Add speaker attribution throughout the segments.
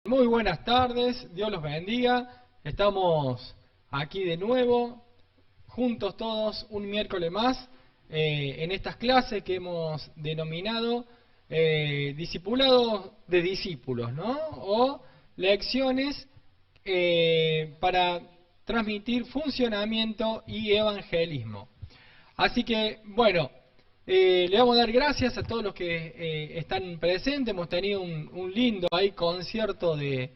Speaker 1: Muy buenas tardes, Dios los bendiga. Estamos aquí de nuevo, juntos todos, un miércoles más, en estas clases que hemos denominado discipulados de discípulos, ¿no? O lecciones para transmitir funcionamiento y evangelismo. Así que, bueno, le vamos a dar gracias a todos los que están presentes. Hemos tenido un lindo ahí concierto del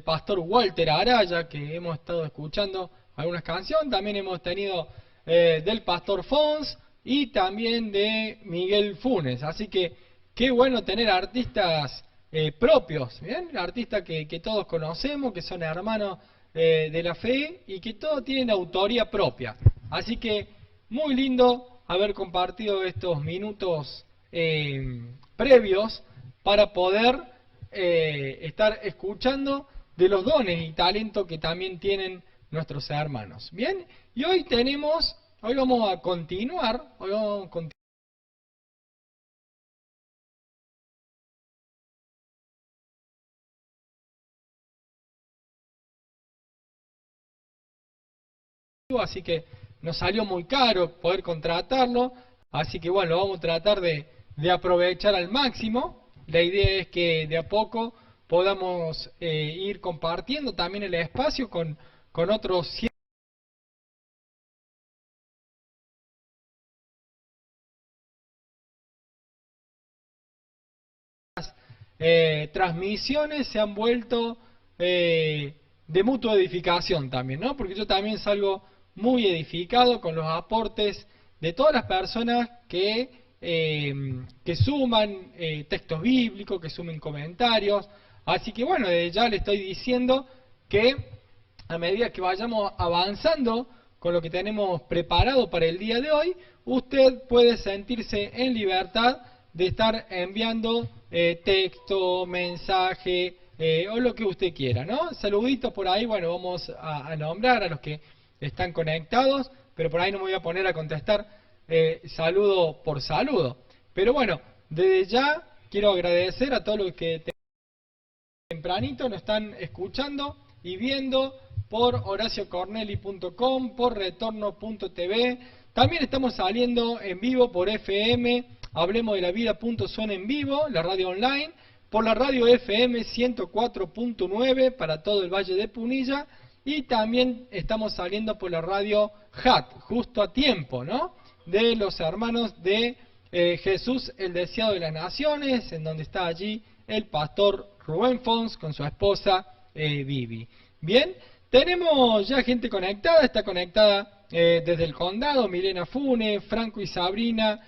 Speaker 1: pastor Walter Araya, que hemos estado escuchando algunas canciones. También hemos tenido del pastor Fons y también de Miguel Funes. Así que qué bueno tener artistas propios, ¿bien? Artistas que todos conocemos, que son hermanos de la fe y que todos tienen autoría propia. Así que muy lindo haber compartido estos minutos previos para poder estar escuchando de los dones y talentos que también tienen nuestros hermanos. Bien, y hoy vamos a continuar, así que nos salió muy caro poder contratarlo, así que bueno, lo vamos a tratar de aprovechar al máximo. La idea es que de a poco podamos ir compartiendo también el espacio con otros transmisiones se han vuelto de mutua edificación también, ¿no? Porque yo también salgo muy edificado con los aportes de todas las personas que suman textos bíblicos, que sumen comentarios. Así que bueno, ya le estoy diciendo que a medida que vayamos avanzando con lo que tenemos preparado para el día de hoy, usted puede sentirse en libertad de estar enviando texto, mensaje o lo que usted quiera, ¿no? Saluditos por ahí, bueno, vamos a nombrar a los que están conectados, pero por ahí no me voy a poner a contestar saludo por saludo. Pero bueno, desde ya quiero agradecer a todos los que tempranito nos están escuchando y viendo por horaciocorneli.com, por retorno.tv. También estamos saliendo en vivo por FM, hablemos de la vida.zona en vivo, la radio online, por la radio FM 104.9 para todo el Valle de Punilla, y también estamos saliendo por la radio HAT, justo a tiempo, ¿no? De los hermanos de Jesús, el deseado de las naciones, en donde está allí el pastor Rubén Fons con su esposa Vivi. Bien, tenemos ya gente conectada, está conectada desde el condado, Milena Fune, Franco y Sabrina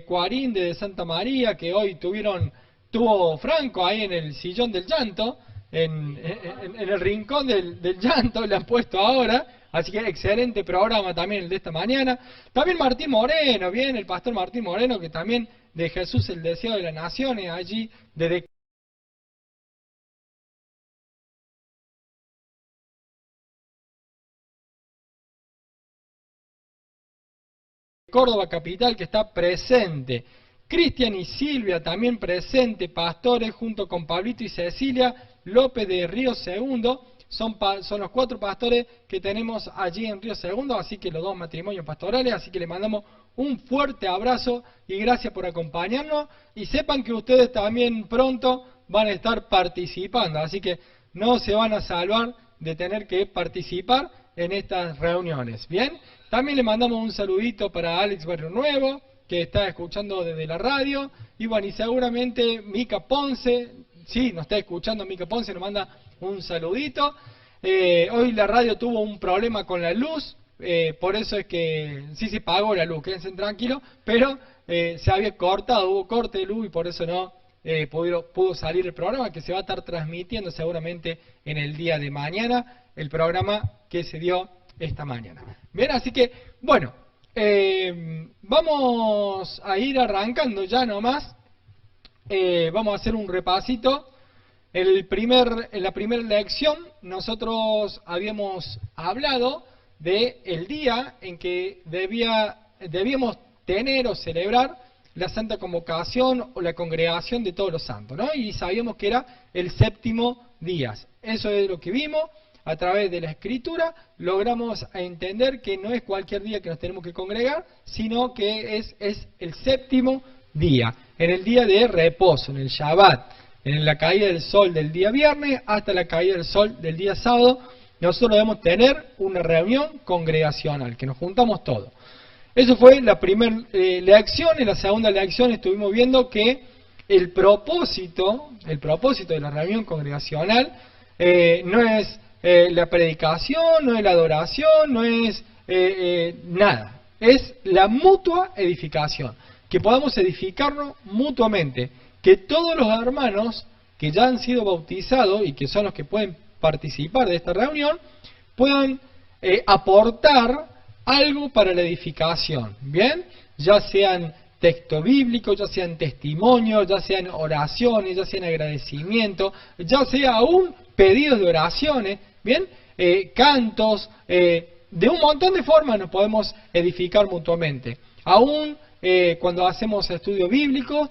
Speaker 1: Cuarín desde Santa María, que hoy tuvo Franco ahí en el sillón del llanto, en el rincón del llanto, le han puesto ahora, así que excelente programa también el de esta mañana. También Martín Moreno, bien, el pastor Martín Moreno, que también de Jesús el deseado de las naciones, allí desde Córdoba capital, que está presente. Cristian y Silvia también presente, pastores junto con Pablito y Cecilia López de Río Segundo, son los 4 pastores que tenemos allí en Río Segundo, así que los 2 matrimonios pastorales, así que le mandamos un fuerte abrazo y gracias por acompañarnos, y sepan que ustedes también pronto van a estar participando, así que no se van a salvar de tener que participar en estas reuniones, ¿bien? También le mandamos un saludito para Alex Barrio Nuevo, que está escuchando desde la radio, y bueno, y seguramente Mica Ponce, sí, nos está escuchando Mica Ponce, nos manda un saludito. Hoy la radio tuvo un problema con la luz, por eso es que sí se pagó la luz, quédense tranquilos, pero se había cortado, hubo corte de luz y por eso no pudo salir el programa, que se va a estar transmitiendo seguramente en el día de mañana, el programa que se dio esta mañana. Bien, así que, bueno, vamos a ir arrancando ya nomás. Vamos a hacer un repasito. En la primera lección nosotros habíamos hablado de el día en que debíamos tener o celebrar la Santa Convocación o la Congregación de Todos los Santos, ¿no? Y sabíamos que era el séptimo día. Eso es lo que vimos. A través de la Escritura logramos entender que no es cualquier día que nos tenemos que congregar, sino que es el séptimo día, en el día de reposo, en el Shabbat, en la caída del sol del día viernes hasta la caída del sol del día sábado. Nosotros debemos tener una reunión congregacional, que nos juntamos todos. Eso fue la primera lección. En la segunda lección estuvimos viendo que el propósito de la reunión congregacional no es la predicación, no es la adoración, no es nada. Es la mutua edificación, que podamos edificarnos mutuamente, que todos los hermanos que ya han sido bautizados y que son los que pueden participar de esta reunión, puedan aportar algo para la edificación, ¿bien? Ya sean textos bíblicos, ya sean testimonios, ya sean oraciones, ya sean agradecimientos, ya sea aún pedidos de oraciones, ¿bien? Cantos, de un montón de formas nos podemos edificar mutuamente. Aún cuando hacemos estudio bíblico,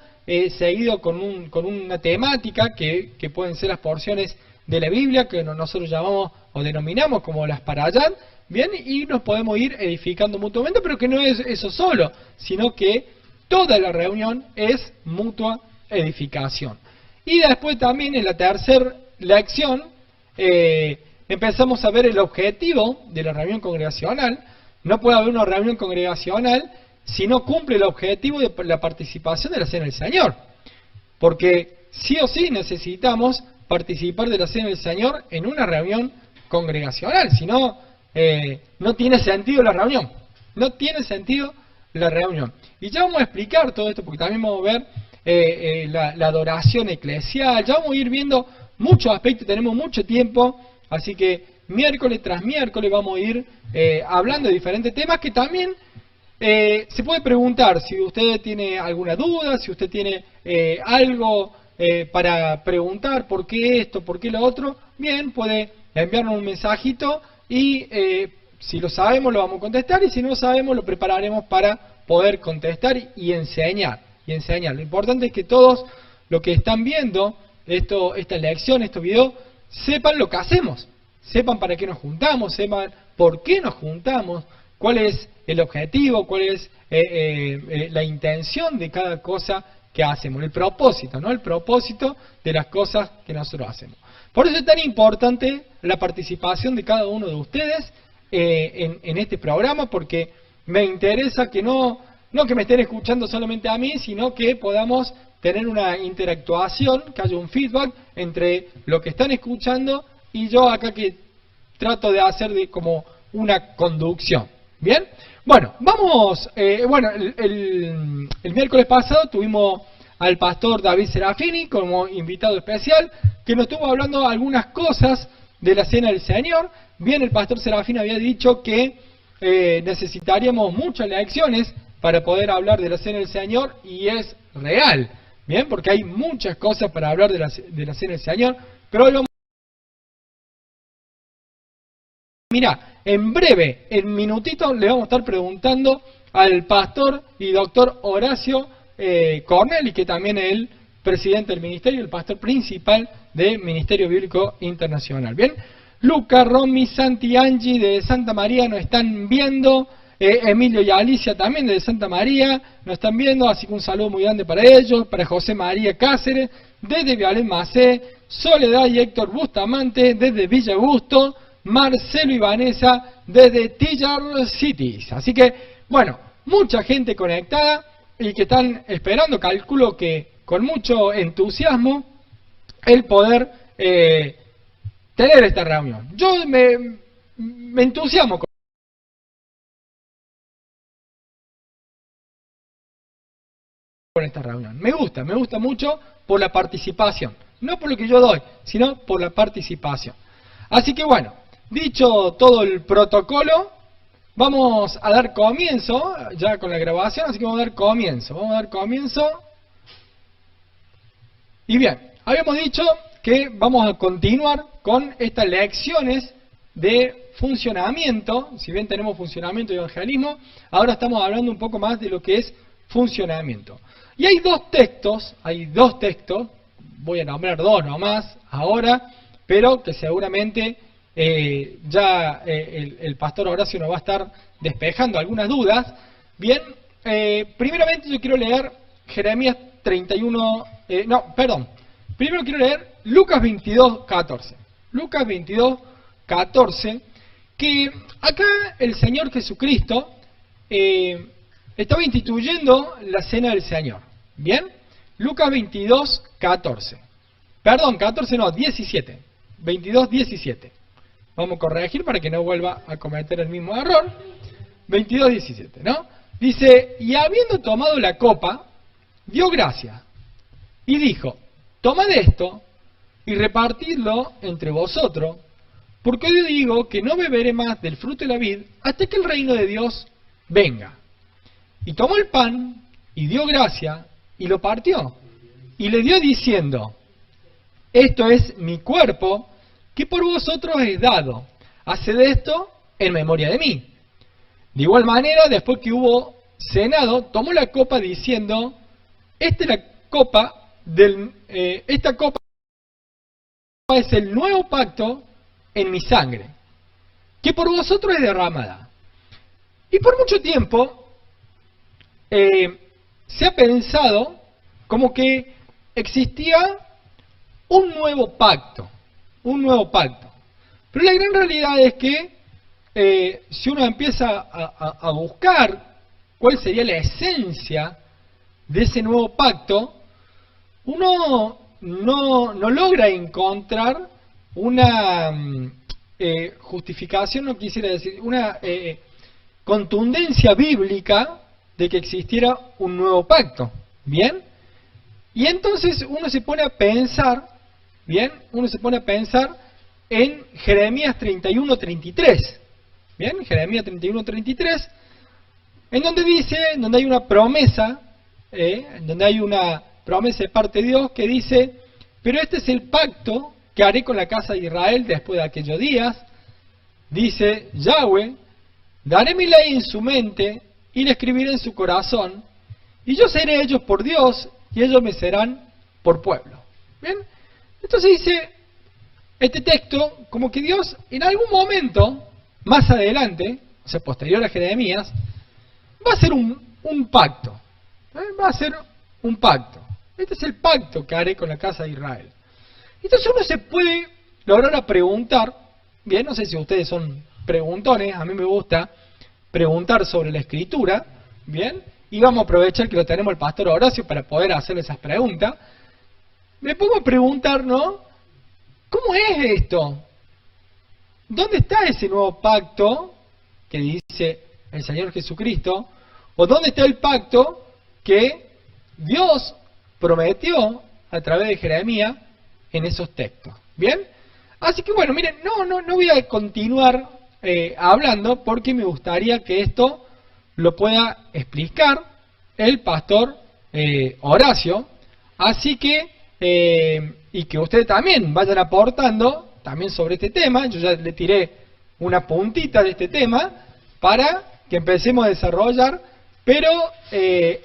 Speaker 1: seguido con una temática que pueden ser las porciones de la Biblia, que nosotros llamamos o denominamos como las parayat, ¿bien? Y nos podemos ir edificando mutuamente, pero que no es eso solo, sino que toda la reunión es mutua edificación. Y después también en la tercera lección empezamos a ver el objetivo de la reunión congregacional. No puede haber una reunión congregacional si no cumple el objetivo de la participación de la Cena del Señor. Porque sí o sí necesitamos participar de la Cena del Señor en una reunión congregacional. Si no, no tiene sentido la reunión. No tiene sentido la reunión. Y ya vamos a explicar todo esto, porque también vamos a ver la adoración eclesial. Ya vamos a ir viendo muchos aspectos, tenemos mucho tiempo, así que miércoles tras miércoles vamos a ir hablando de diferentes temas que también se puede preguntar. Si usted tiene alguna duda, si usted tiene algo para preguntar, ¿por qué esto, por qué lo otro? Bien, puede enviarnos un mensajito y si lo sabemos lo vamos a contestar, y si no lo sabemos lo prepararemos para poder contestar y enseñar. Lo importante es que todos los que están viendo esta lección, estos videos, sepan lo que hacemos, sepan para qué nos juntamos, sepan por qué nos juntamos, cuál es el objetivo, cuál es la intención de cada cosa que hacemos, el propósito, ¿no? El propósito de las cosas que nosotros hacemos. Por eso es tan importante la participación de cada uno de ustedes en este programa, porque me interesa que no que me estén escuchando solamente a mí, sino que podamos tener una interactuación, que haya un feedback entre lo que están escuchando y yo acá, que trato de hacer como una conducción. ¿Bien? Bueno, vamos, el miércoles pasado tuvimos al pastor David Serafini como invitado especial, que nos estuvo hablando algunas cosas de la Cena del Señor. Bien, el pastor Serafini había dicho que necesitaríamos muchas lecciones para poder hablar de la Cena del Señor, y es real, bien, porque hay muchas cosas para hablar de la Cena del Señor, pero hoy vamos. Mira, en breve, en minutitos, le vamos a estar preguntando al pastor y doctor Horacio Corneli, que también es el presidente del ministerio, el pastor principal del Ministerio Bíblico Internacional. Bien, Luca, Romy, Santi, Angie de Santa María nos están viendo. Emilio y Alicia también de Santa María nos están viendo, así que un saludo muy grande para ellos, para José María Cáceres, desde Vialén Macé, Soledad y Héctor Bustamante, desde Villa Gusto, Marcelo y Vanessa, desde Tillar Cities. Así que, bueno, mucha gente conectada y que están esperando, calculo que con mucho entusiasmo, el poder tener esta reunión. Yo me entusiasmo con esta reunión. Me gusta mucho por la participación. No por lo que yo doy, sino por la participación. Así que bueno, dicho todo el protocolo, vamos a dar comienzo ya con la grabación, así que vamos a dar comienzo. Y bien, habíamos dicho que vamos a continuar con estas lecciones de funcionamiento. Si bien tenemos funcionamiento y evangelismo, ahora estamos hablando un poco más de lo que es funcionamiento. Y hay dos textos, voy a nombrar dos nomás ahora, pero que seguramente el pastor Horacio nos va a estar despejando algunas dudas. Bien, primeramente yo quiero leer Jeremías 31, primero quiero leer Lucas 22, 14. Lucas 22, 14, que acá el Señor Jesucristo estaba instituyendo la cena del Señor. Bien, Lucas 22, 14. Perdón, 14 no, 17. 22, 17. Vamos a corregir para que no vuelva a cometer el mismo error. 22, 17, ¿no? Dice, y habiendo tomado la copa, dio gracias y dijo, tomad esto y repartidlo entre vosotros, porque hoy digo que no beberé más del fruto de la vid hasta que el reino de Dios venga. Y tomó el pan y dio gracia y lo partió y le dio diciendo, esto es mi cuerpo que por vosotros es dado, haced esto en memoria de mí. De igual manera, después que hubo cenado, tomó la copa diciendo, esta copa es el nuevo pacto en mi sangre, que por vosotros es derramada. Y por mucho tiempo se ha pensado como que existía un nuevo pacto. Pero la gran realidad es que si uno empieza a buscar cuál sería la esencia de ese nuevo pacto, uno no logra encontrar una justificación, no quisiera decir, una contundencia bíblica de que existiera un nuevo pacto. ¿Bien? Y entonces uno se pone a pensar, en Jeremías 31, 33. ¿Bien? Jeremías 31, 33, en donde hay una promesa, de parte de Dios que dice, pero este es el pacto que haré con la casa de Israel después de aquellos días, dice Yahweh, daré mi ley en su mente y la escribiré en su corazón, y yo seré ellos por Dios, y ellos me serán por pueblo. ¿Bien? Entonces dice este texto, como que Dios en algún momento, más adelante, o sea, posterior a Jeremías, va a hacer un pacto. Va a hacer un pacto. Este es el pacto que haré con la casa de Israel. Entonces uno se puede lograr a preguntar, bien, no sé si ustedes son preguntones, a mí me gusta preguntar sobre la Escritura, bien, y vamos a aprovechar que lo tenemos el pastor Horacio para poder hacerle esas preguntas. Me pongo a preguntar, ¿no? ¿Cómo es esto? ¿Dónde está ese nuevo pacto que dice el Señor Jesucristo? ¿O dónde está el pacto que Dios prometió a través de Jeremías en esos textos? ¿Bien? Así que bueno, miren, no voy a continuar hablando porque me gustaría que esto lo pueda explicar el pastor Horacio. Así que, y que ustedes también vayan aportando también sobre este tema. Yo ya le tiré una puntita de este tema para que empecemos a desarrollar, pero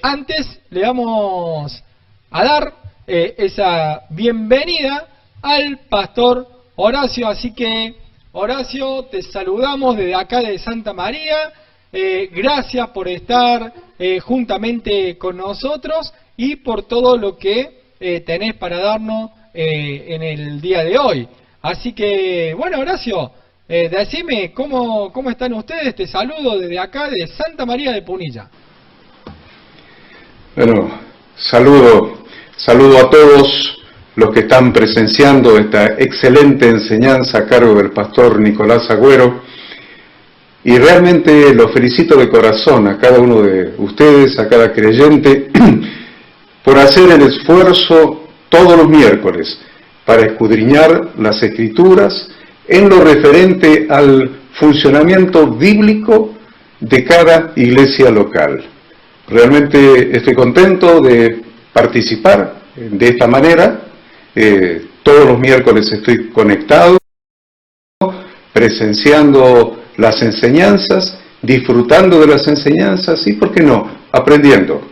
Speaker 1: antes le vamos a dar esa bienvenida al pastor Horacio. Así que, Horacio, te saludamos desde acá de Santa María. Gracias por estar juntamente con nosotros y por todo lo que tenés para darnos en el día de hoy. Así que, bueno, Horacio, decime cómo están ustedes. Te saludo desde acá de Santa María de Punilla.
Speaker 2: Bueno, saludo a todos los que están presenciando esta excelente enseñanza a cargo del pastor Nicolás Agüero, y realmente los felicito de corazón a cada uno de ustedes, a cada creyente, por hacer el esfuerzo todos los miércoles para escudriñar las Escrituras en lo referente al funcionamiento bíblico de cada iglesia local. Realmente estoy contento de participar de esta manera. Todos los miércoles estoy conectado, presenciando las enseñanzas, disfrutando de las enseñanzas y, ¿por qué no?, aprendiendo,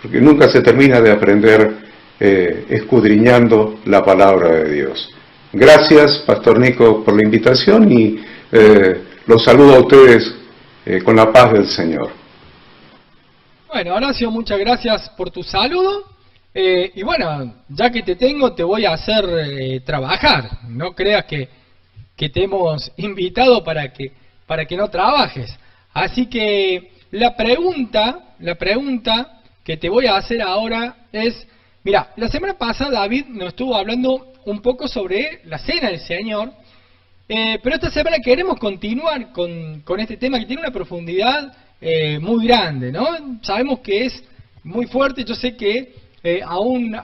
Speaker 2: porque nunca se termina de aprender escudriñando la palabra de Dios. Gracias, Pastor Nico, por la invitación y los saludo a ustedes con la paz del Señor.
Speaker 1: Bueno, Horacio, muchas gracias por tu saludo. Y bueno, ya que te tengo, te voy a hacer trabajar. No creas que te hemos invitado para que no trabajes. Así que la pregunta que te voy a hacer ahora es, mira, la semana pasada David nos estuvo hablando un poco sobre la Cena del Señor, pero esta semana queremos continuar con este tema que tiene una profundidad muy grande, ¿no? Sabemos que es muy fuerte, yo sé que aún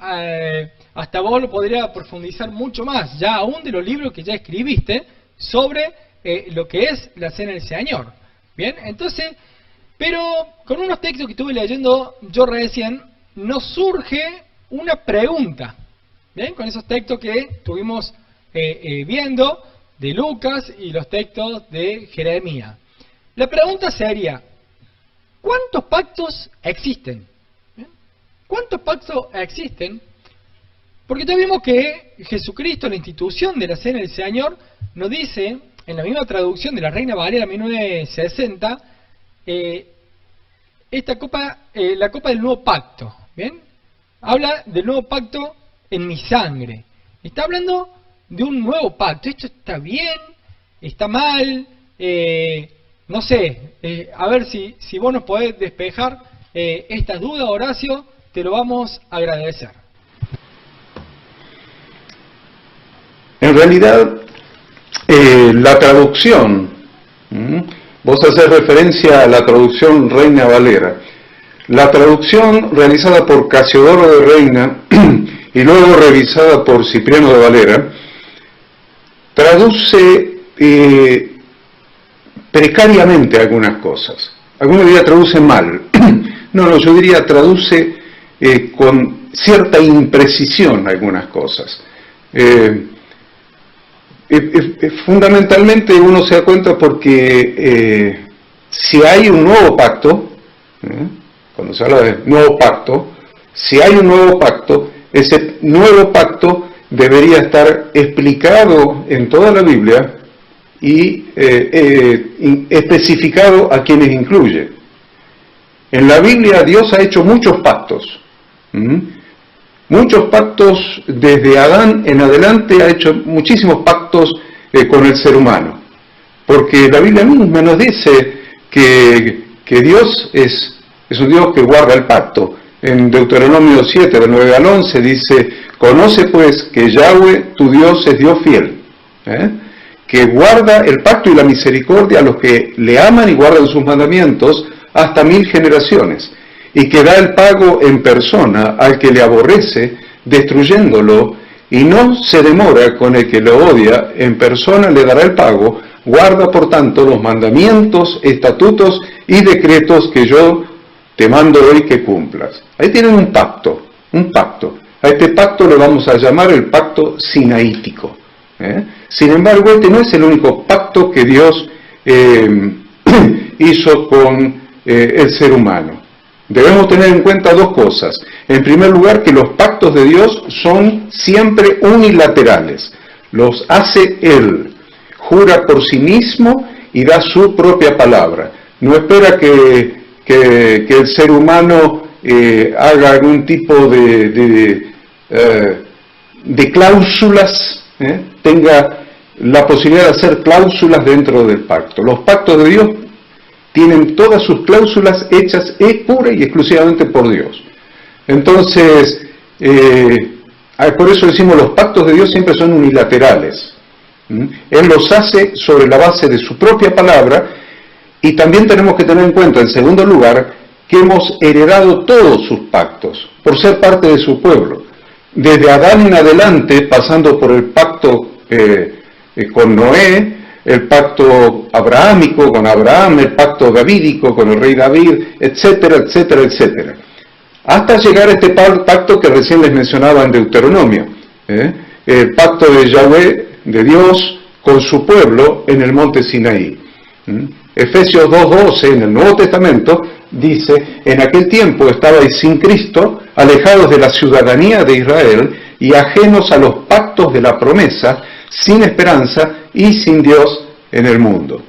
Speaker 1: hasta vos lo podría profundizar mucho más, ya aún de los libros que ya escribiste sobre lo que es la Cena del Señor. Bien, entonces, pero con unos textos que estuve leyendo yo recién, nos surge una pregunta. Bien, con esos textos que estuvimos viendo de Lucas y los textos de Jeremías. La pregunta sería, ¿cuántos pactos existen? ¿Bien? ¿Cuántos pactos existen? Porque ya vimos que Jesucristo, la institución de la Cena del Señor, nos dice, en la misma traducción de la Reina Valera 1960, la copa del nuevo pacto. ¿Bien? Habla del nuevo pacto en mi sangre. Está hablando de un nuevo pacto. ¿Esto está bien? ¿Está mal? No sé, a ver si vos nos podés despejar estas dudas, Horacio, te lo vamos a agradecer.
Speaker 2: En realidad, la traducción, vos haces referencia a la traducción Reina Valera. La traducción realizada por Casiodoro de Reina y luego revisada por Cipriano de Valera, traduce precariamente algunas cosas. Algunos dirían traduce mal. No, yo diría traduce con cierta imprecisión algunas cosas. Fundamentalmente uno se da cuenta porque si hay un nuevo pacto, cuando se habla de nuevo pacto, si hay un nuevo pacto, ese nuevo pacto debería estar explicado en toda la Biblia y especificado a quienes incluye. En la Biblia Dios ha hecho muchos pactos. Muchos pactos desde Adán en adelante, ha hecho muchísimos pactos con el ser humano. Porque la Biblia misma nos dice que Dios es un Dios que guarda el pacto. En Deuteronomio 7, del 9 al 11, dice, conoce pues que Yahweh, tu Dios, es Dios fiel, que guarda el pacto y la misericordia a los que le aman y guardan sus mandamientos hasta 1000 generaciones, y que da el pago en persona al que le aborrece, destruyéndolo, y no se demora con el que lo odia, en persona le dará el pago, guarda por tanto los mandamientos, estatutos y decretos que yo te mando hoy que cumplas. Ahí tienen un pacto. A este pacto le vamos a llamar el pacto sinaítico. Sin embargo, este no es el único pacto que Dios hizo con el ser humano. Debemos tener en cuenta dos cosas. En primer lugar, que los pactos de Dios son siempre unilaterales. Los hace Él. Jura por sí mismo y da su propia palabra. No espera que el ser humano haga algún tipo de cláusulas, tenga la posibilidad de hacer cláusulas dentro del pacto. Los pactos de Dios tienen todas sus cláusulas hechas pura y exclusivamente por Dios. Entonces, por eso decimos los pactos de Dios siempre son unilaterales. Él los hace sobre la base de su propia palabra. Y también tenemos que tener en cuenta, en segundo lugar, que hemos heredado todos sus pactos, por ser parte de su pueblo. Desde Adán en adelante, pasando por el pacto con Noé, el pacto abrahámico con Abraham, el pacto davídico con el rey David, etcétera, etcétera, etcétera. Hasta llegar a este pacto que recién les mencionaba en Deuteronomio, el pacto de Yahweh, de Dios, con su pueblo en el monte Sinaí. Efesios 2:12 en el Nuevo Testamento dice: en aquel tiempo estabais sin Cristo, alejados de la ciudadanía de Israel y ajenos a los pactos de la promesa, sin esperanza y sin Dios en el mundo.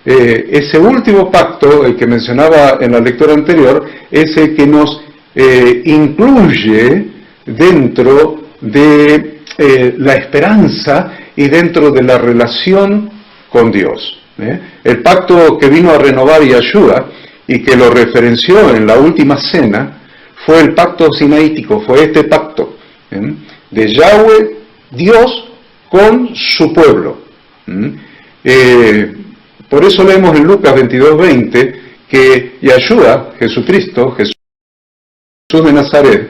Speaker 2: Ese último pacto, el que mencionaba en la lectura anterior, es el que nos incluye dentro de la esperanza y dentro de la relación con Dios. El pacto que vino a renovar Yahshua y que lo referenció en la última cena fue el pacto sinaítico, fue este pacto de Yahweh, Dios, con su pueblo. Por eso leemos en Lucas 22:20 que Yahshua, Jesucristo, Jesús de Nazaret,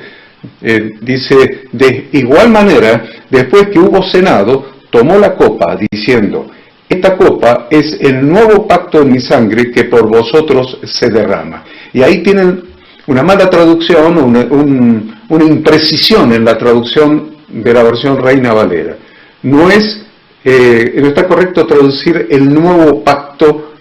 Speaker 2: dice: de igual manera, después que hubo cenado, tomó la copa, diciendo: esta copa es el nuevo pacto en mi sangre que por vosotros se derrama. Y ahí tienen una mala traducción, una imprecisión en la traducción de la versión Reina Valera. No está correcto traducir el nuevo pacto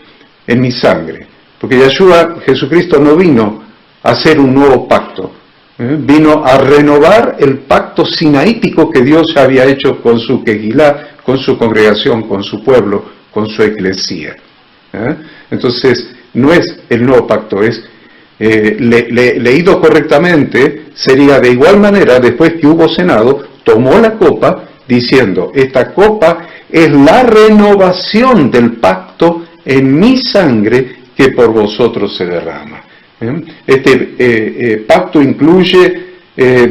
Speaker 2: en mi sangre, porque Yahshua, Jesucristo, no vino a hacer un nuevo pacto, vino a renovar el pacto sinaítico que Dios ya había hecho con su Kehilá, con su congregación, con su pueblo, con su eclesía. Entonces, no es el nuevo pacto, es leído correctamente, sería: de igual manera, después que hubo cenado, tomó la copa, diciendo: esta copa es la renovación del pacto en mi sangre que por vosotros se derrama. Este pacto incluye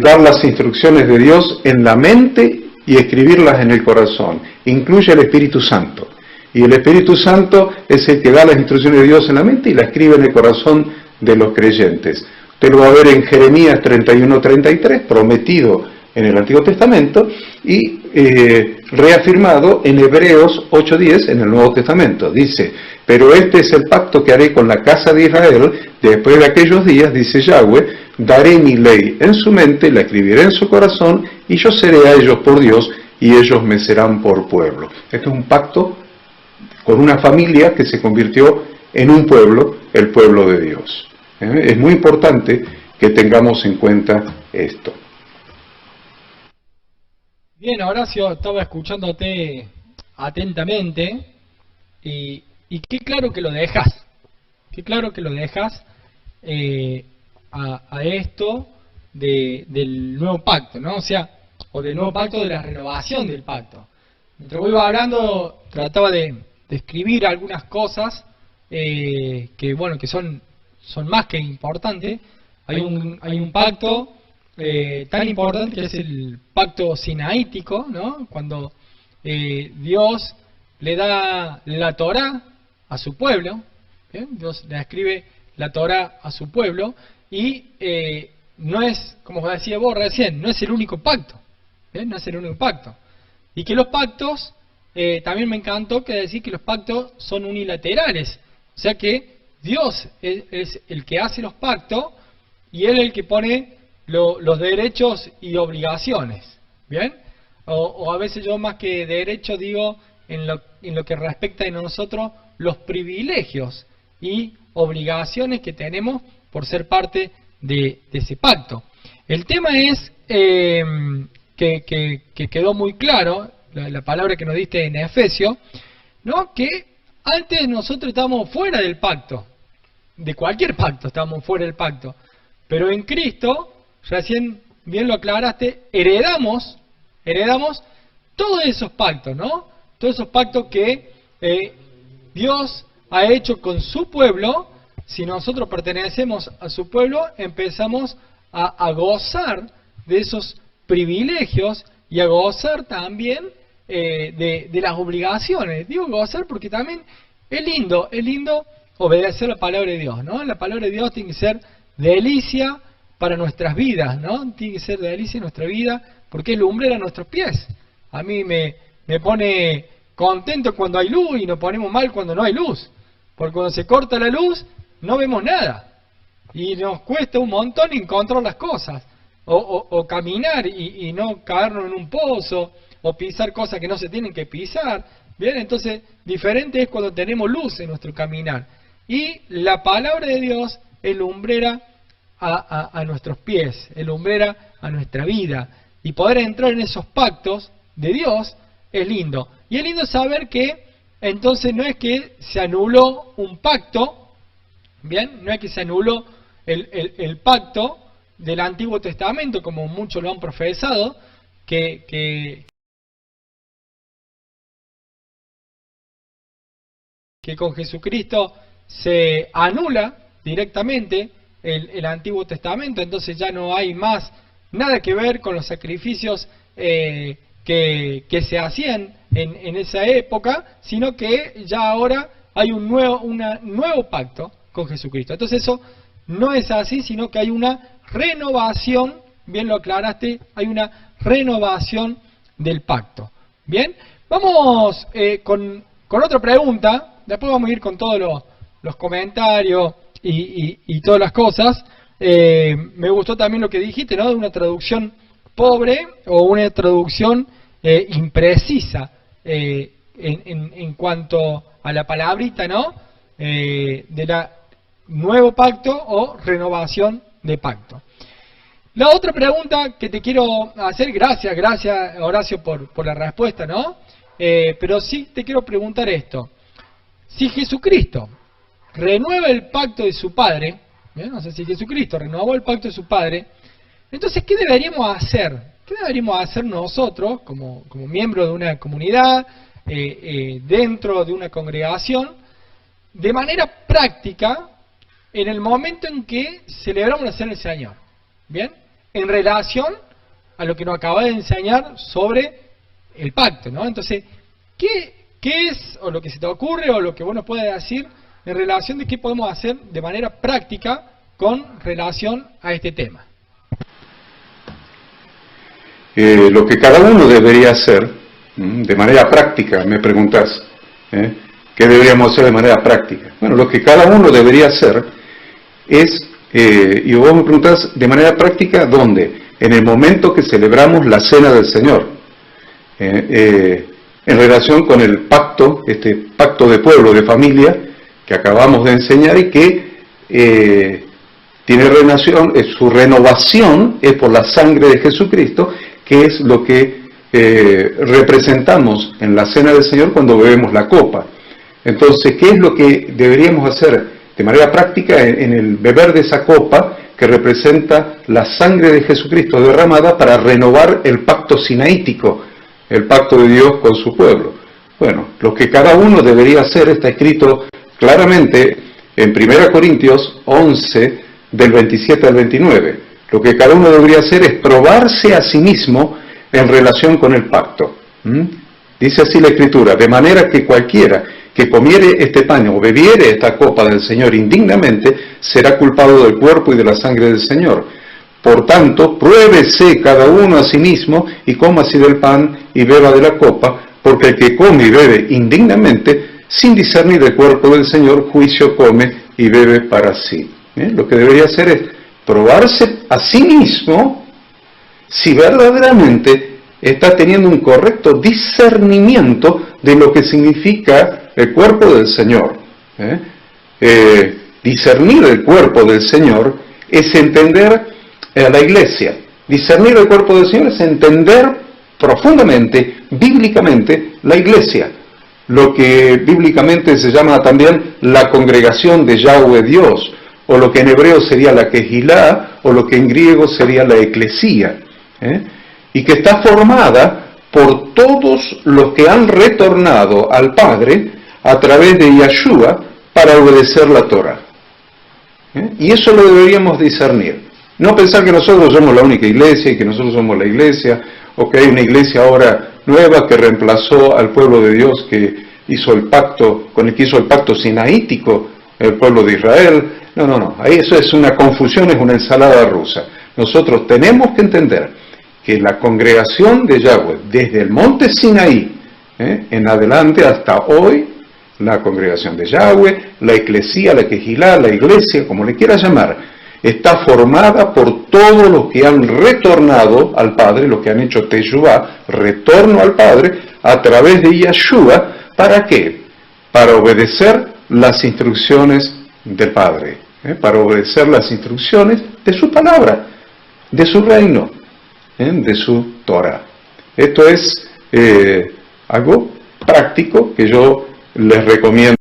Speaker 2: dar las instrucciones de Dios en la mente y escribirlas en el corazón. Incluye el Espíritu Santo. Y el Espíritu Santo es el que da las instrucciones de Dios en la mente y las escribe en el corazón de los creyentes. Usted lo va a ver en Jeremías 31:33, prometido en el Antiguo Testamento, y reafirmado en Hebreos 8:10 en el Nuevo Testamento. Dice: pero este es el pacto que haré con la casa de Israel después de aquellos días, dice Yahweh, daré mi ley en su mente, la escribiré en su corazón, y yo seré a ellos por Dios, y ellos me serán por pueblo. Este es un pacto con una familia que se convirtió en un pueblo, el pueblo de Dios. Es muy importante que tengamos en cuenta esto.
Speaker 1: Bien, Horacio, estaba escuchándote atentamente y qué claro que lo dejas. Qué claro que lo dejas a esto del nuevo pacto, ¿no? O sea, o del nuevo pacto, de la renovación del pacto. Mientras iba hablando, trataba de escribir algunas cosas que, bueno, que son más que importantes. Hay un pacto tan importante que es el pacto sinaítico, ¿no? Cuando Dios le da la Torá a su pueblo, ¿bien? Dios le escribe la Torá a su pueblo, y no es, como decía vos recién, no es el único pacto, ¿bien? No es el único pacto. Y que los pactos, también me encantó que decir que los pactos son unilaterales, o sea que Dios es el que hace los pactos y Él es el que pone los derechos y obligaciones, ¿bien? O a veces yo, más que derecho, digo en lo que respecta a nosotros, los privilegios y obligaciones que tenemos por ser parte de ese pacto. El tema es que quedó muy claro la palabra que nos diste en Efesios, ¿no? Que antes nosotros estábamos fuera del pacto, de cualquier pacto estábamos fuera del pacto, pero en Cristo, recién bien lo aclaraste, heredamos todos esos pactos, ¿no? Todos esos pactos que Dios ha hecho con su pueblo. Si nosotros pertenecemos a su pueblo, empezamos a gozar de esos privilegios y a gozar también de las obligaciones. Digo gozar porque también es lindo obedecer la palabra de Dios, ¿no? La palabra de Dios tiene que ser delicia para nuestras vidas, ¿no? Tiene que ser delicia en nuestra vida porque es lumbrera a nuestros pies. A mí me pone contento cuando hay luz y nos ponemos mal cuando no hay luz. Porque cuando se corta la luz no vemos nada. Y nos cuesta un montón encontrar las cosas. O caminar y no caernos en un pozo. O pisar cosas que no se tienen que pisar. Bien, entonces diferente es cuando tenemos luz en nuestro caminar. Y la palabra de Dios es lumbrera a nuestros pies, es lumbrera a nuestra vida. Y poder entrar en esos pactos de Dios es lindo. Y es lindo saber que entonces no es que se anuló un pacto, bien, no es que se anuló el pacto del Antiguo Testamento, como muchos lo han profesado, que con Jesucristo se anula directamente el Antiguo Testamento, entonces ya no hay más nada que ver con los sacrificios que se hacían en esa época, sino que ya ahora hay un nuevo pacto con Jesucristo. Entonces eso no es así, sino que hay una renovación, bien lo aclaraste, hay una renovación del pacto. Bien, vamos con otra pregunta, después vamos a ir con todos los comentarios y todas las cosas. Me gustó también lo que dijiste, ¿no? De una traducción pobre o una traducción imprecisa en cuanto a la palabrita, ¿no? De la nuevo pacto o renovación de pacto. La otra pregunta que te quiero hacer, gracias Horacio por la respuesta, ¿no? Pero sí te quiero preguntar esto. Si Jesucristo renueva el pacto de su Padre, no sé si Jesucristo renovó el pacto de su Padre, entonces ¿qué deberíamos hacer? ¿Qué deberíamos hacer nosotros como miembros de una comunidad, dentro de una congregación, de manera práctica, en el momento en que celebramos la Cena del Señor? ¿Bien? En relación a lo que nos acaba de enseñar sobre el pacto, ¿no? Entonces, ¿qué es, o lo que se te ocurre, o lo que vos nos puedes decir, en relación de qué podemos hacer de manera práctica con relación a este tema?
Speaker 2: Lo que cada uno debería hacer, de manera práctica, me preguntás, ¿qué deberíamos hacer de manera práctica? Bueno, lo que cada uno debería hacer es, y vos me preguntás, de manera práctica, ¿dónde? En el momento que celebramos la Cena del Señor, en relación con el pacto, este pacto de pueblo, de familia, que acabamos de enseñar y que tiene relación, su renovación es por la sangre de Jesucristo, que es lo que representamos en la Cena del Señor cuando bebemos la copa. Entonces, ¿qué es lo que deberíamos hacer de manera práctica en el beber de esa copa que representa la sangre de Jesucristo derramada para renovar el pacto sinaítico, el pacto de Dios con su pueblo? Bueno, lo que cada uno debería hacer está escrito claramente en 1 Corintios 11, del 27 al 29. Lo que cada uno debería hacer es probarse a sí mismo en relación con el pacto. Dice así la Escritura: de manera que cualquiera que comiere este pan o bebiere esta copa del Señor indignamente, será culpado del cuerpo y de la sangre del Señor. Por tanto, pruébese cada uno a sí mismo, y coma así del pan y beba de la copa, porque el que come y bebe indignamente, sin discernir el cuerpo del Señor, juicio come y bebe para sí. Lo que debería hacer es probarse a sí mismo si verdaderamente está teniendo un correcto discernimiento de lo que significa el cuerpo del Señor. Discernir el cuerpo del Señor es entender a la iglesia. Discernir el cuerpo del Señor es entender profundamente, bíblicamente, la iglesia. Lo que bíblicamente se llama también la congregación de Yahweh Dios, o lo que en hebreo sería la Kehilá, o lo que en griego sería la eclesía, y que está formada por todos los que han retornado al Padre a través de Yahshua para obedecer la Torah. Y eso lo deberíamos discernir. No pensar que nosotros somos la única iglesia y que nosotros somos la iglesia, o que hay una iglesia ahora nueva que reemplazó al pueblo de Dios que hizo el pacto, con el que hizo el pacto sinaítico, el pueblo de Israel. No. Ahí eso es una confusión, es una ensalada rusa. Nosotros tenemos que entender que la congregación de Yahweh, desde el monte Sinaí en adelante hasta hoy, la congregación de Yahweh, la eclesía, la Kehilá, la iglesia, como le quieras llamar, está formada por todos los que han retornado al Padre, los que han hecho Teshuvá, retorno al Padre, a través de Yahshua, ¿Para qué? Para obedecer las instrucciones del Padre, para obedecer las instrucciones de su palabra, de su reino, de su Torah. Esto es algo práctico que yo les recomiendo.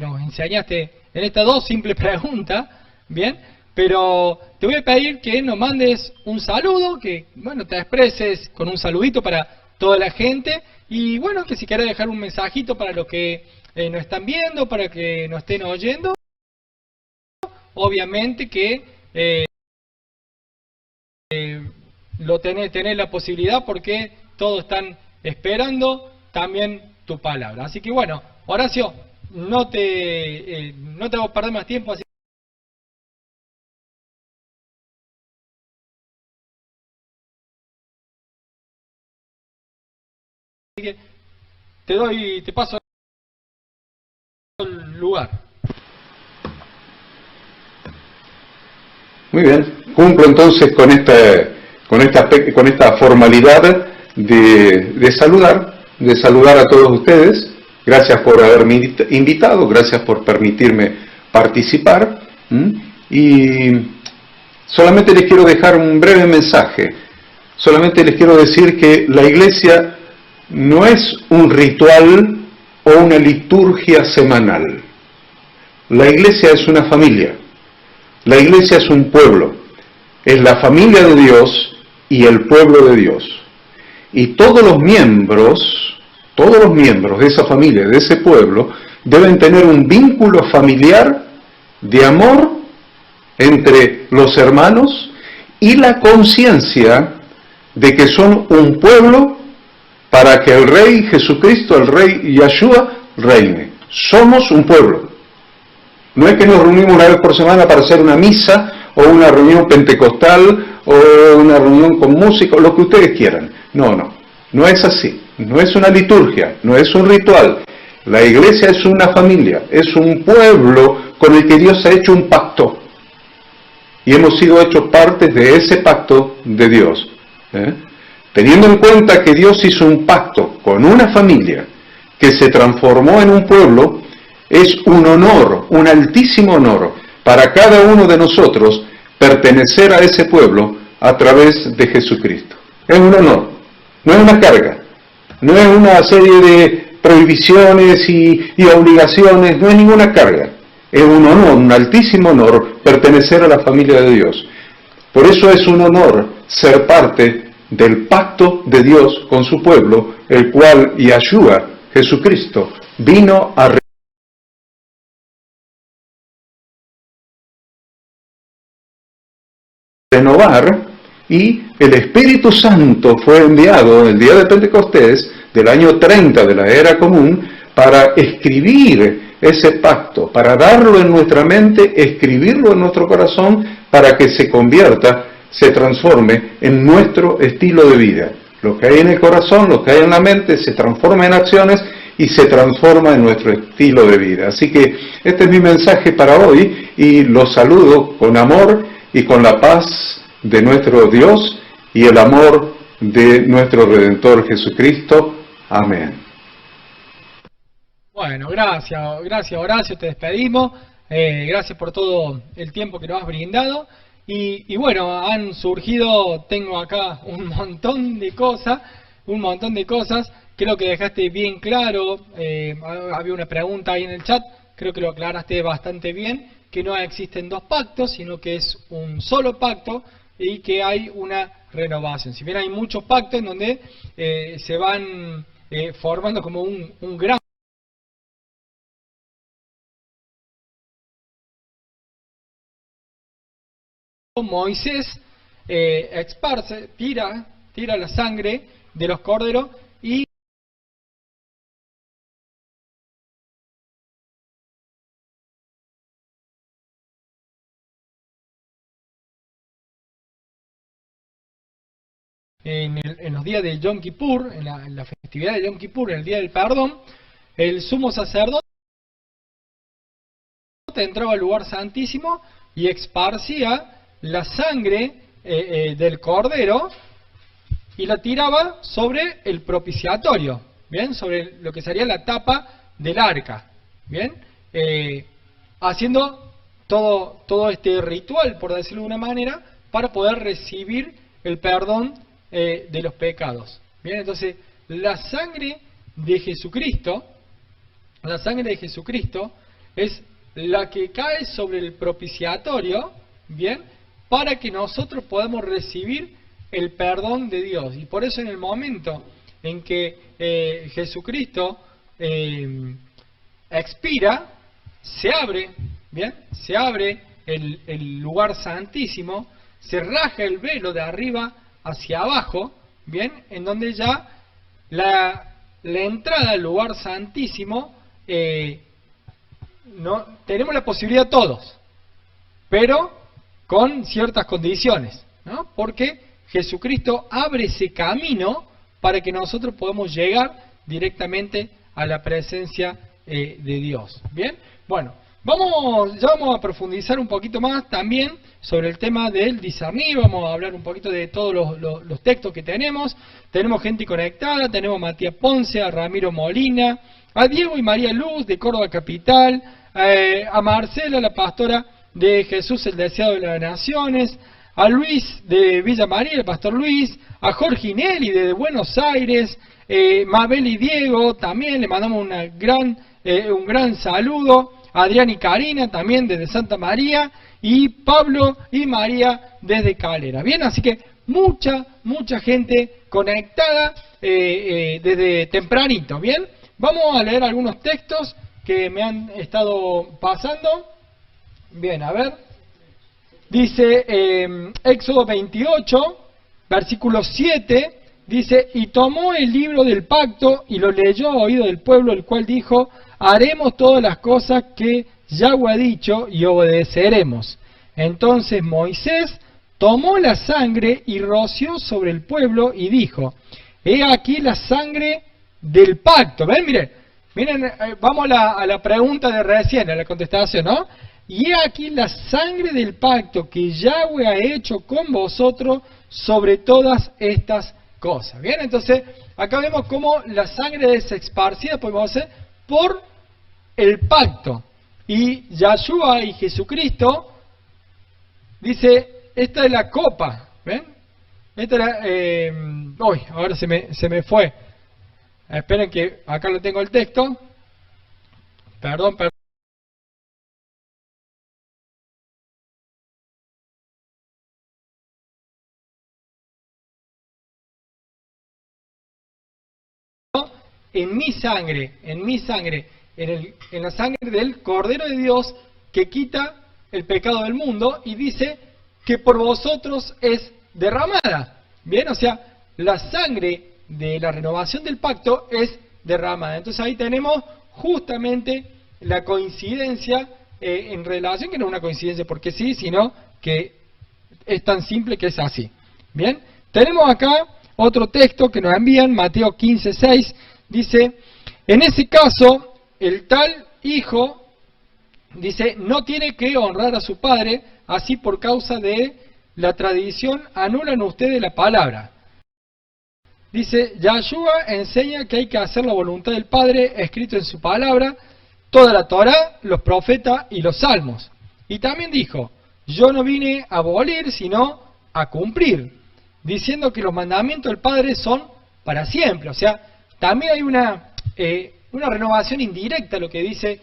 Speaker 1: Nos enseñaste en estas dos simples preguntas, ¿bien? Pero te voy a pedir que nos mandes un saludo, que, bueno, te expreses con un saludito para toda la gente, y bueno, que si quieres dejar un mensajito para los que nos están viendo, para que nos estén oyendo, obviamente que tenés la posibilidad porque todos están esperando también tu palabra. Así que bueno, Horacio, no te hago perder más tiempo, así que te paso el lugar.
Speaker 2: Muy bien, cumplo entonces con esta formalidad de saludar a todos ustedes. Gracias por haberme invitado, gracias por permitirme participar. Y solamente les quiero dejar un breve mensaje. Solamente les quiero decir que la iglesia no es un ritual o una liturgia semanal. La iglesia es una familia. La iglesia es un pueblo. Es la familia de Dios y el pueblo de Dios. Y todos los miembros de esa familia, de ese pueblo, deben tener un vínculo familiar de amor entre los hermanos y la conciencia de que son un pueblo para que el Rey Jesucristo, el Rey Yahshua, reine. Somos un pueblo. No es que nos reunimos una vez por semana para hacer una misa o una reunión pentecostal o una reunión con músicos, lo que ustedes quieran. No es así. No es una liturgia, no es un ritual. La iglesia es una familia, es un pueblo con el que Dios ha hecho un pacto. Y hemos sido hechos partes de ese pacto de Dios. Teniendo en cuenta que Dios hizo un pacto con una familia que se transformó en un pueblo, es un honor, un altísimo honor para cada uno de nosotros pertenecer a ese pueblo a través de Jesucristo. Es un honor, no es una carga. No es una serie de prohibiciones y obligaciones, no es ninguna carga. Es un honor, un altísimo honor, pertenecer a la familia de Dios. Por eso es un honor ser parte del pacto de Dios con su pueblo, el cual Yahshua, Jesucristo, vino a renovar. Y el Espíritu Santo fue enviado el día de Pentecostés del año 30 de la era común para escribir ese pacto, para darlo en nuestra mente, escribirlo en nuestro corazón, para que se convierta, se transforme en nuestro estilo de vida. Lo que hay en el corazón, lo que hay en la mente, se transforma en acciones y se transforma en nuestro estilo de vida. Así que este es mi mensaje para hoy y los saludo con amor y con la paz de nuestro Dios y el amor de nuestro Redentor Jesucristo. Amén.
Speaker 1: Bueno, gracias Horacio, te despedimos. Gracias por todo el tiempo que nos has brindado. Y bueno, han surgido, tengo acá un montón de cosas, creo que dejaste bien claro, había una pregunta ahí en el chat, creo que lo aclaraste bastante bien, que no existen dos pactos, sino que es un solo pacto y que hay una renovación. Si bien hay muchos pactos en donde se van formando como un gran Moisés esparce, tira tira la sangre de los corderos y en los días de Yom Kippur, en la festividad de Yom Kippur, en el día del perdón, el sumo sacerdote entraba al lugar santísimo y esparcía la sangre del cordero y la tiraba sobre el propiciatorio, bien, sobre lo que sería la tapa del arca, bien, haciendo todo este ritual, por decirlo de una manera, para poder recibir el perdón de los pecados. Bien, entonces la sangre de Jesucristo es la que cae sobre el propiciatorio, bien, para que nosotros podamos recibir el perdón de Dios. Y por eso en el momento en que Jesucristo expira, se abre, bien, se abre el lugar santísimo, se raja el velo de arriba hacia abajo, bien, en donde ya la entrada al lugar santísimo no tenemos la posibilidad todos, pero con ciertas condiciones, ¿no? Porque Jesucristo abre ese camino para que nosotros podamos llegar directamente a la presencia de Dios. Bien, bueno, ya vamos a profundizar un poquito más también sobre el tema del discernir. Vamos a hablar un poquito de todos los textos que tenemos. Tenemos gente conectada, tenemos a Matías Ponce, a Ramiro Molina, a Diego y María Luz de Córdoba Capital, a Marcela, la pastora de Jesús el Deseado de las Naciones, a Luis de Villa María, el pastor Luis, a Jorge Inelli de Buenos Aires, Mabel y Diego, también le mandamos un gran saludo, a Adrián y Karina también desde Santa María, y Pablo y María desde Calera. Bien, así que mucha gente conectada desde tempranito. Bien, vamos a leer algunos textos que me han estado pasando. Bien, a ver. Dice Éxodo 28, versículo 7, dice: y tomó el libro del pacto y lo leyó a oído del pueblo, el cual dijo: haremos todas las cosas que Yahweh ha dicho y obedeceremos. Entonces Moisés tomó la sangre y roció sobre el pueblo y dijo: he aquí la sangre del pacto. ¿Ven? Miren, vamos a la pregunta de recién, a la contestación, ¿no? Y he aquí la sangre del pacto que Yahweh ha hecho con vosotros sobre todas estas cosas. Bien, entonces acá vemos cómo la sangre es esparcida por Moisés por el pacto. Y Yahshua y Jesucristo dice: esta es la copa. ¿Ven? Esta era, ahora se me fue. Esperen que acá lo tengo el texto. Perdón. En mi sangre, en la sangre del Cordero de Dios que quita el pecado del mundo, y dice que por vosotros es derramada. Bien, o sea, la sangre de la renovación del pacto es derramada. Entonces ahí tenemos justamente la coincidencia en relación, que no es una coincidencia porque sí, sino que es tan simple que es así. Bien, tenemos acá otro texto que nos envían, Mateo 15:6, dice: en ese caso, el tal hijo, dice, no tiene que honrar a su padre, así por causa de la tradición anulan ustedes la palabra. Dice, Yahshua enseña que hay que hacer la voluntad del Padre, escrito en su palabra, toda la Torá, los profetas y los salmos. Y también dijo: yo no vine a abolir, sino a cumplir, diciendo que los mandamientos del Padre son para siempre. O sea, también hay una renovación indirecta a lo que dice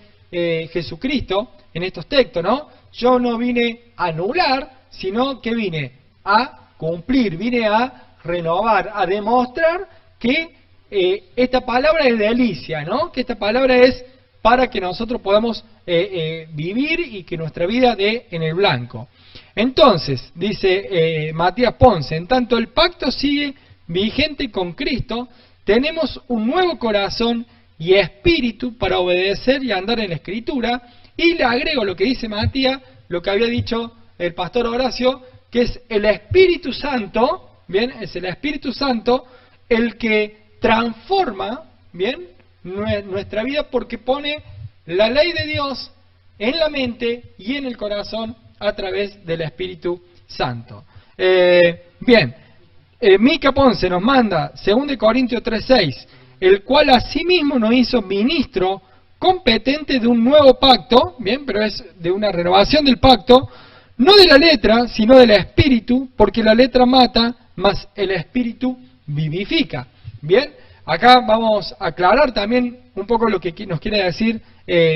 Speaker 1: Jesucristo en estos textos, ¿no? Yo no vine a anular, sino que vine a cumplir, vine a renovar, a demostrar que esta palabra es delicia, ¿no? Que esta palabra es para que nosotros podamos vivir y que nuestra vida dé en el blanco. Entonces, dice Matías Ponce, en tanto el pacto sigue vigente con Cristo, tenemos un nuevo corazón y espíritu para obedecer y andar en la Escritura. Y le agrego lo que dice Matías, lo que había dicho el pastor Horacio, que es el Espíritu Santo, bien, es el Espíritu Santo el que transforma, bien, nuestra vida, porque pone la ley de Dios en la mente y en el corazón a través del Espíritu Santo. Bien, Mica Ponce nos manda 2 Corintios 3:6, el cual asimismo nos hizo ministro competente de un nuevo pacto, bien, pero es de una renovación del pacto, no de la letra, sino del espíritu, porque la letra mata, mas el espíritu vivifica. Bien, acá vamos a aclarar también un poco lo que nos quiere decir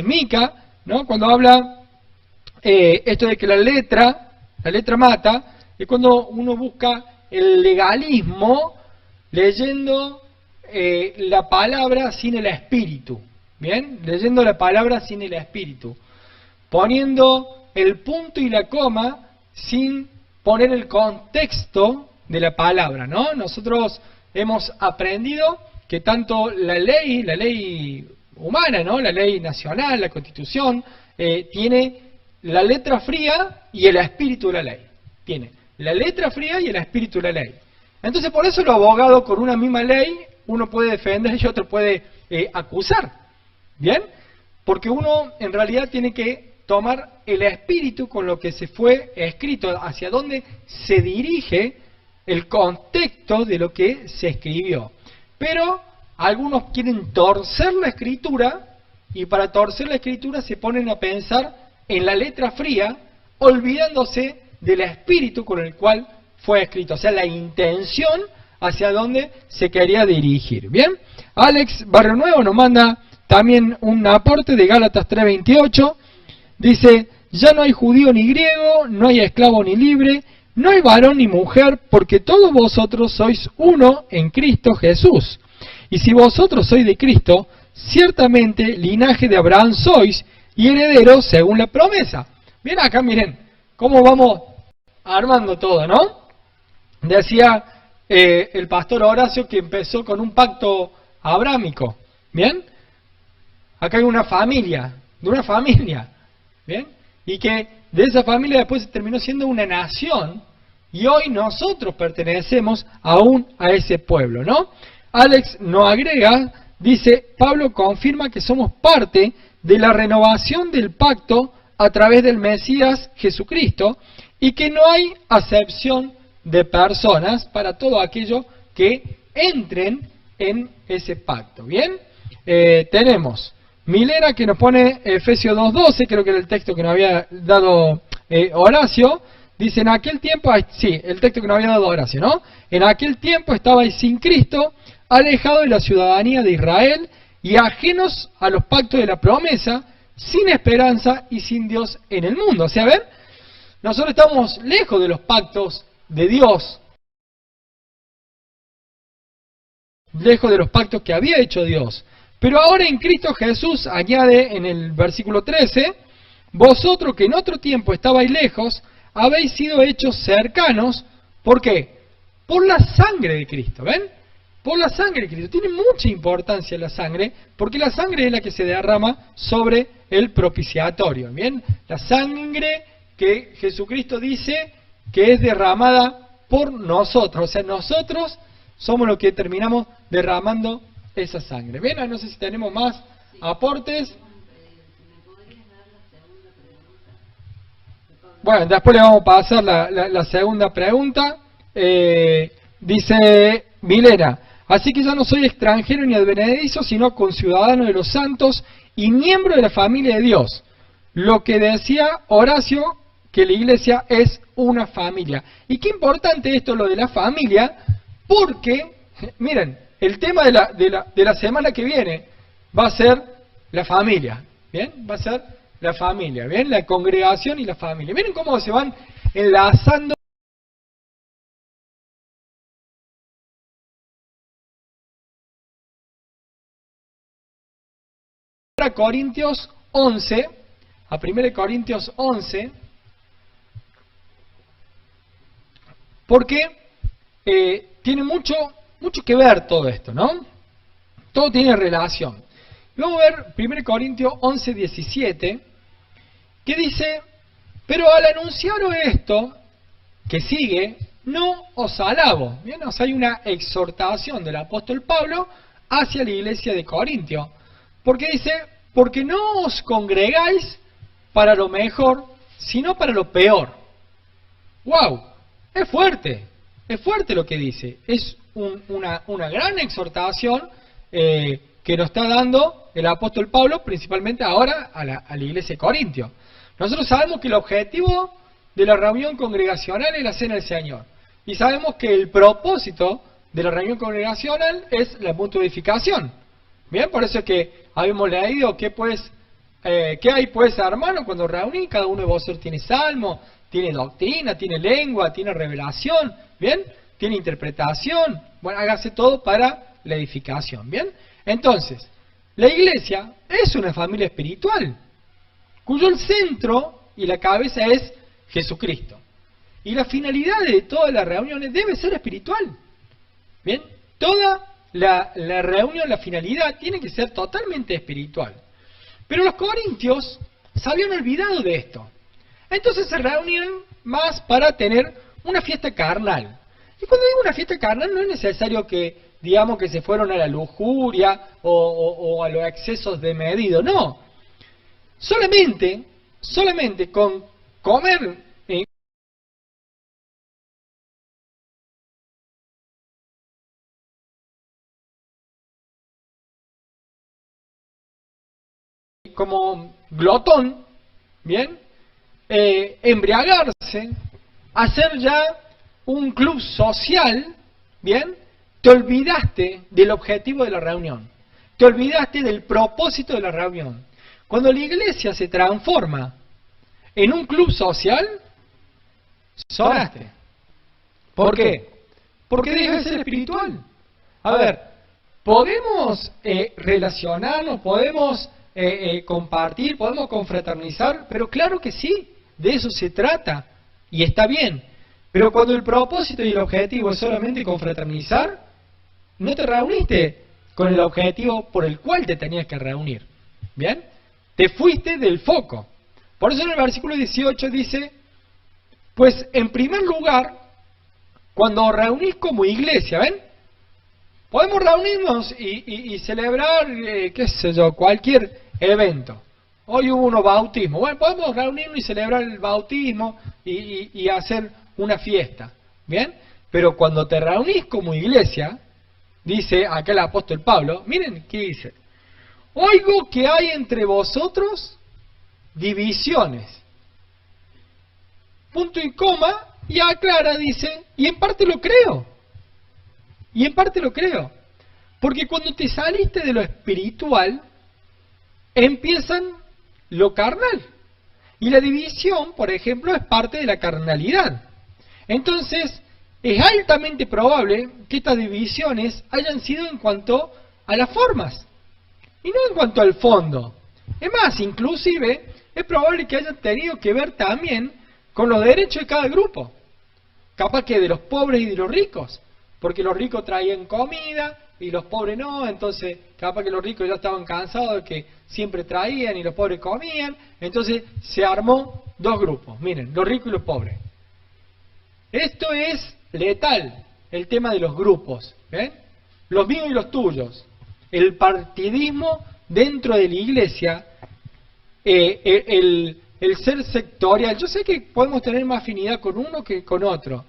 Speaker 1: Mica, ¿no? Cuando habla esto de que la letra mata, es cuando uno busca el legalismo leyendo la palabra sin el espíritu. Bien, leyendo la palabra sin el espíritu, poniendo el punto y la coma sin poner el contexto de la palabra, ¿no? Nosotros hemos aprendido que tanto la ley humana, ¿no? La ley nacional, la Constitución, tiene la letra fría y el espíritu de la ley. Tiene la letra fría y el espíritu de la ley. Entonces, por eso los abogados con una misma ley, uno puede defender y otro puede acusar. ¿Bien? Porque uno en realidad tiene que tomar el espíritu con lo que se fue escrito, hacia dónde se dirige el contexto de lo que se escribió. Pero algunos quieren torcer la escritura, y para torcer la escritura se ponen a pensar en la letra fría, olvidándose del espíritu con el cual fue escrito, o sea, la intención hacia dónde se quería dirigir. ¿Bien? Alex Barrio Nuevo nos manda también un aporte de Gálatas 3:28, dice, ya no hay judío ni griego, no hay esclavo ni libre, no hay varón ni mujer, porque todos vosotros sois uno en Cristo Jesús. Y si vosotros sois de Cristo, ciertamente linaje de Abraham sois y herederos según la promesa. Bien, acá miren cómo vamos armando todo, ¿no? Decía el pastor Horacio que empezó con un pacto abrámico, ¿bien? Acá hay una familia, ¿bien? Y que de esa familia después terminó siendo una nación, y hoy nosotros pertenecemos aún a ese pueblo, ¿no? Alex nos agrega, dice, Pablo confirma que somos parte de la renovación del pacto a través del Mesías Jesucristo, y que no hay acepción de personas para todo aquello que entren en ese pacto, ¿bien? Tenemos Milena que nos pone Efesios 2:12, creo que era el texto que nos había dado Horacio, dice, en aquel tiempo, sí, el texto que nos había dado Horacio, ¿no? En aquel tiempo estabais sin Cristo, alejados de la ciudadanía de Israel y ajenos a los pactos de la promesa, sin esperanza y sin Dios en el mundo. O sea, ¿ven? Nosotros estamos lejos de los pactos de Dios, lejos de los pactos que había hecho Dios. Pero ahora en Cristo Jesús, añade en el versículo 13, vosotros que en otro tiempo estabais lejos, habéis sido hechos cercanos. ¿Por qué? Por la sangre de Cristo, ¿ven? Por la sangre de Cristo. Tiene mucha importancia la sangre, porque la sangre es la que se derrama sobre el propiciatorio, ¿bien? La sangre que Jesucristo dice que es derramada por nosotros. O sea, nosotros somos los que terminamos derramando esa sangre. Bien, no sé si tenemos más aportes. Bueno, después le vamos a pasar la segunda pregunta. Dice Milena, así que yo no soy extranjero ni advenedizo, sino conciudadano de los santos y miembro de la familia de Dios. Lo que decía Horacio, que la iglesia es una familia. Y qué importante esto, lo de la familia, porque, miren, el tema de la semana que viene va a ser la familia, ¿bien? Va a ser la familia, ¿bien? La congregación y la familia. Miren cómo se van enlazando. A Corintios 11, a 1 Corintios 11, porque tiene mucho mucho que ver todo esto, ¿no? Todo tiene relación. Vamos a ver 1 Corintios 11, 17, que dice, pero al anunciaros esto, que sigue, no os alabo. Bien, o sea, hay una exhortación del apóstol Pablo hacia la iglesia de Corintio, porque dice, porque no os congregáis para lo mejor, sino para lo peor. ¡Wow! Es fuerte lo que dice. Es una gran exhortación que nos está dando el apóstol Pablo, principalmente ahora a la iglesia de Corintio. Nosotros sabemos que el objetivo de la reunión congregacional es la cena del Señor. Y sabemos que el propósito de la reunión congregacional es la mutua edificación. Bien, por eso es que habíamos leído que hay pues, hermano, cuando reunís, cada uno de vosotros tiene salmo, tiene doctrina, tiene lengua, tiene revelación, ¿bien? Tiene interpretación. Bueno, hágase todo para la edificación, ¿bien? Entonces, la iglesia es una familia espiritual, cuyo el centro y la cabeza es Jesucristo. Y la finalidad de todas las reuniones debe ser espiritual. ¿Bien? Toda la reunión, la finalidad, tiene que ser totalmente espiritual. Pero los corintios se habían olvidado de esto. Entonces se reunían más para tener una fiesta carnal. Y cuando digo una fiesta carnal no es necesario que digamos que se fueron a la lujuria o a los excesos de medido. No. Solamente con comer como glotón, ¿bien? Embriagarse, hacer ya un club social, ¿bien? Te olvidaste del objetivo de la reunión, te olvidaste del propósito de la reunión. Cuando la iglesia se transforma en un club social, sonaste. ¿Por qué? Porque deja de ser espiritual. A ver, podemos relacionarnos, podemos compartir, podemos confraternizar, pero claro que sí, de eso se trata y está bien. Pero cuando el propósito y el objetivo es solamente confraternizar, no te reuniste con el objetivo por el cual te tenías que reunir. ¿Bien? Te fuiste del foco. Por eso en el versículo 18 dice, pues en primer lugar, cuando os reunís como iglesia, ¿ven? Podemos reunirnos y celebrar, qué sé yo, cualquier evento. Hoy hubo unos bautismos. Bueno, podemos reunirnos y celebrar el bautismo y hacer una fiesta. ¿Bien? Pero cuando te reunís como iglesia, dice acá el apóstol Pablo, miren qué dice. Oigo que hay entre vosotros divisiones. Punto y coma, y aclara, dice, y en parte lo creo. Y en parte lo creo. Porque cuando te saliste de lo espiritual, empiezan lo carnal. Y la división, por ejemplo, es parte de la carnalidad. Entonces, es altamente probable que estas divisiones hayan sido en cuanto a las formas, y no en cuanto al fondo. Es más, inclusive, es probable que hayan tenido que ver también con los derechos de cada grupo. Capaz que de los pobres y de los ricos. Porque los ricos traían comida y los pobres no, entonces capaz que los ricos ya estaban cansados de que siempre traían y los pobres comían, entonces se armó dos grupos, miren, los ricos y los pobres. Esto es letal, el tema de los grupos, ¿ven? Los míos y los tuyos, el partidismo dentro de la iglesia, el ser sectorial. Yo sé que podemos tener más afinidad con uno que con otro,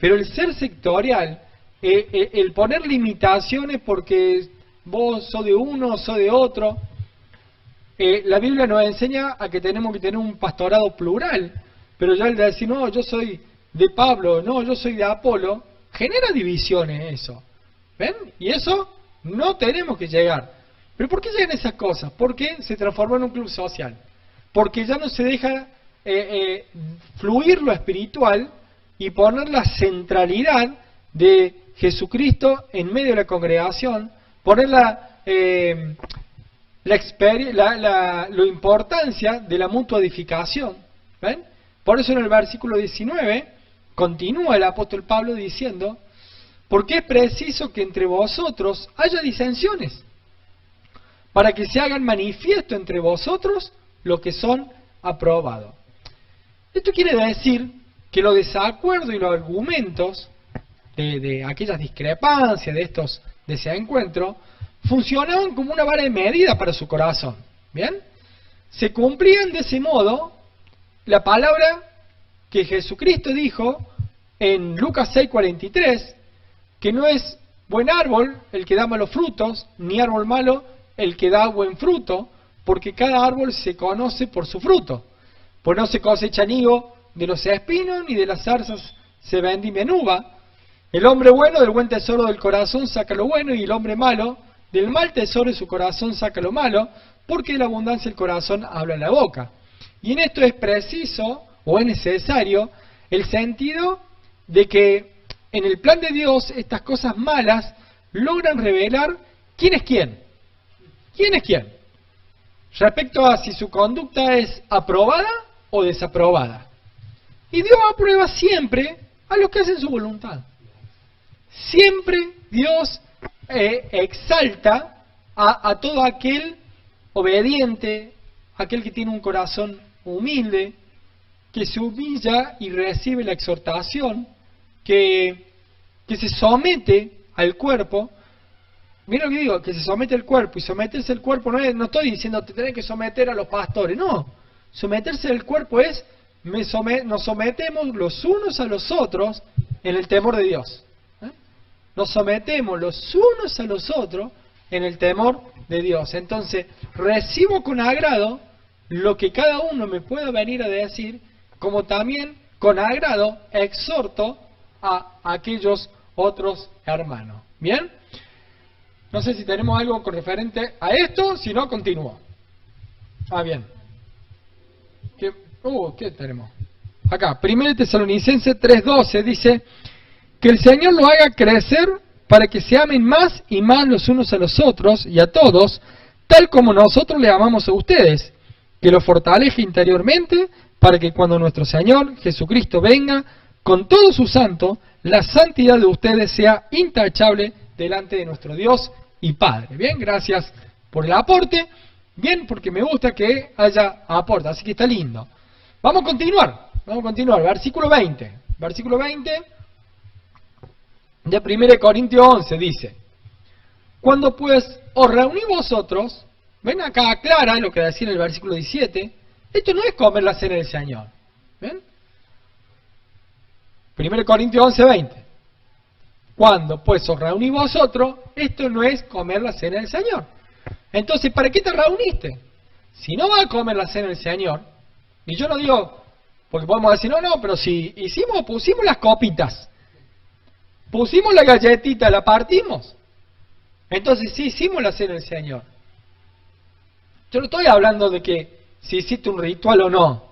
Speaker 1: pero el ser sectorial, el poner limitaciones porque vos sos de uno, sos de otro. La Biblia nos enseña a que tenemos que tener un pastorado plural, pero ya el de decir, no, yo soy de Pablo, no, yo soy de Apolo, genera divisiones eso. ¿Ven? Y eso no tenemos que llegar. ¿Pero por qué llegan esas cosas? Porque se transforma en un club social. Porque ya no se deja fluir lo espiritual y poner la centralidad de Jesucristo en medio de la congregación, poner la importancia de la mutua edificación. ¿Ven? Por eso en el versículo 19 continúa el apóstol Pablo diciendo, porque es preciso que entre vosotros haya disensiones, para que se hagan manifiesto entre vosotros lo que son aprobados. Esto quiere decir que los desacuerdos y los argumentos de aquellas discrepancias, de estos desencuentros, funcionaban como una vara de medida para su corazón. ¿Bien? Se cumplían de ese modo la palabra que Jesucristo dijo en Lucas 6:43, que no es buen árbol el que da malos frutos, ni árbol malo el que da buen fruto, porque cada árbol se conoce por su fruto. Pues no se cosechan higo de los espinos, ni de las zarzas se vendimian uva. El hombre bueno del buen tesoro del corazón saca lo bueno, y el hombre malo del mal tesoro de su corazón saca lo malo, porque de la abundancia del corazón habla la boca. Y en esto es preciso, o es necesario, el sentido de que en el plan de Dios estas cosas malas logran revelar quién es quién. ¿Quién es quién? Respecto a si su conducta es aprobada o desaprobada. Y Dios aprueba siempre a los que hacen su voluntad. Siempre Dios exalta a todo aquel obediente, aquel que tiene un corazón humilde, que se humilla y recibe la exhortación, que se somete al cuerpo. Mira lo que digo, que se somete al cuerpo, y someterse al cuerpo no estoy diciendo te tenés que someter a los pastores, no. Someterse al cuerpo es, nos sometemos los unos a los otros en el temor de Dios. Nos sometemos los unos a los otros en el temor de Dios. Entonces, recibo con agrado lo que cada uno me pueda venir a decir, como también con agrado exhorto a aquellos otros hermanos. ¿Bien? No sé si tenemos algo con referente a esto, si no, continúo. Bien. ¿Qué tenemos? Acá, 1 Tesalonicenses 3:12 dice que el Señor lo haga crecer para que se amen más y más los unos a los otros y a todos, tal como nosotros le amamos a ustedes, que lo fortalezca interiormente para que cuando nuestro Señor Jesucristo venga con todo su santo, la santidad de ustedes sea intachable delante de nuestro Dios y Padre. Bien, gracias por el aporte. Bien, porque me gusta que haya aporte, así que está lindo. Vamos a continuar. Versículo 20. Versículo 20 de 1 Corintios 11 dice: cuando pues os reunís vosotros, ven acá aclara lo que decía en el versículo 17, esto no es comer la cena del Señor. ¿Ven? 1 Corintios 11, 20. Cuando pues os reunís vosotros, esto no es comer la cena del Señor. Entonces, ¿para qué te reuniste? Si no vas a comer la cena del Señor, y yo no digo, porque podemos decir, no, pero si pusimos las copitas, pusimos la galletita, la partimos, entonces sí hicimos la cena del Señor. Yo no estoy hablando de que si hiciste un ritual o no.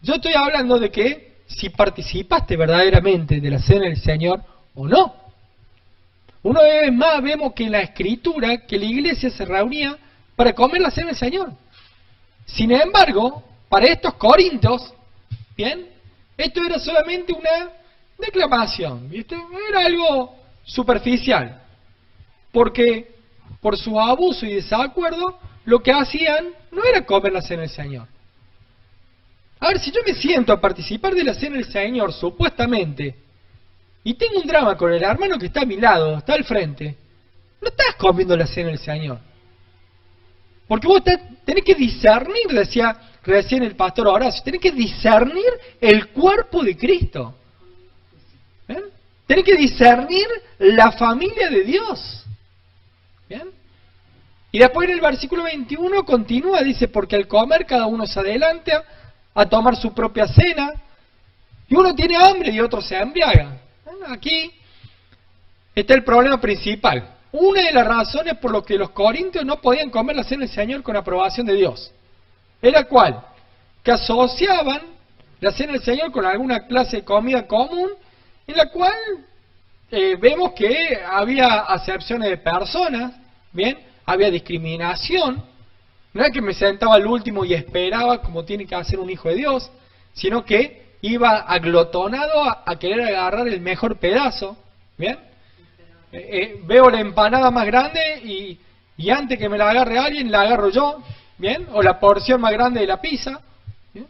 Speaker 1: Yo estoy hablando de que si participaste verdaderamente de la cena del Señor o no. Una vez más vemos que en la Escritura que la iglesia se reunía para comer la cena del Señor. Sin embargo, para estos corintios, ¿bien? Esto era solamente una declamación, ¿viste? Era algo superficial. Porque por su abuso y desacuerdo, lo que hacían no era comer la cena del Señor. A ver, si yo me siento a participar de la cena del Señor, supuestamente, y tengo un drama con el hermano que está a mi lado, está al frente, no estás comiendo la cena del Señor. Porque vos tenés que discernir, decía recién el pastor Horacio, tenés que discernir el cuerpo de Cristo. ¿Ven? Tenés que discernir la familia de Dios. ¿Bien? Y después en el versículo 21 continúa, dice, porque al comer cada uno se adelanta a tomar su propia cena, y uno tiene hambre y otro se embriaga. Aquí está el problema principal. Una de las razones por las que los corintios no podían comer la cena del Señor con aprobación de Dios era ¿cuál? Que asociaban la cena del Señor con alguna clase de comida común, en la cual vemos que había acepciones de personas, ¿bien? Había discriminación. No es que me sentaba al último y esperaba como tiene que hacer un hijo de Dios, sino que iba aglotonado a querer agarrar el mejor pedazo, ¿bien? veo la empanada más grande y antes que me la agarre alguien, la agarro yo, ¿bien? O la porción más grande de la pizza, ¿bien?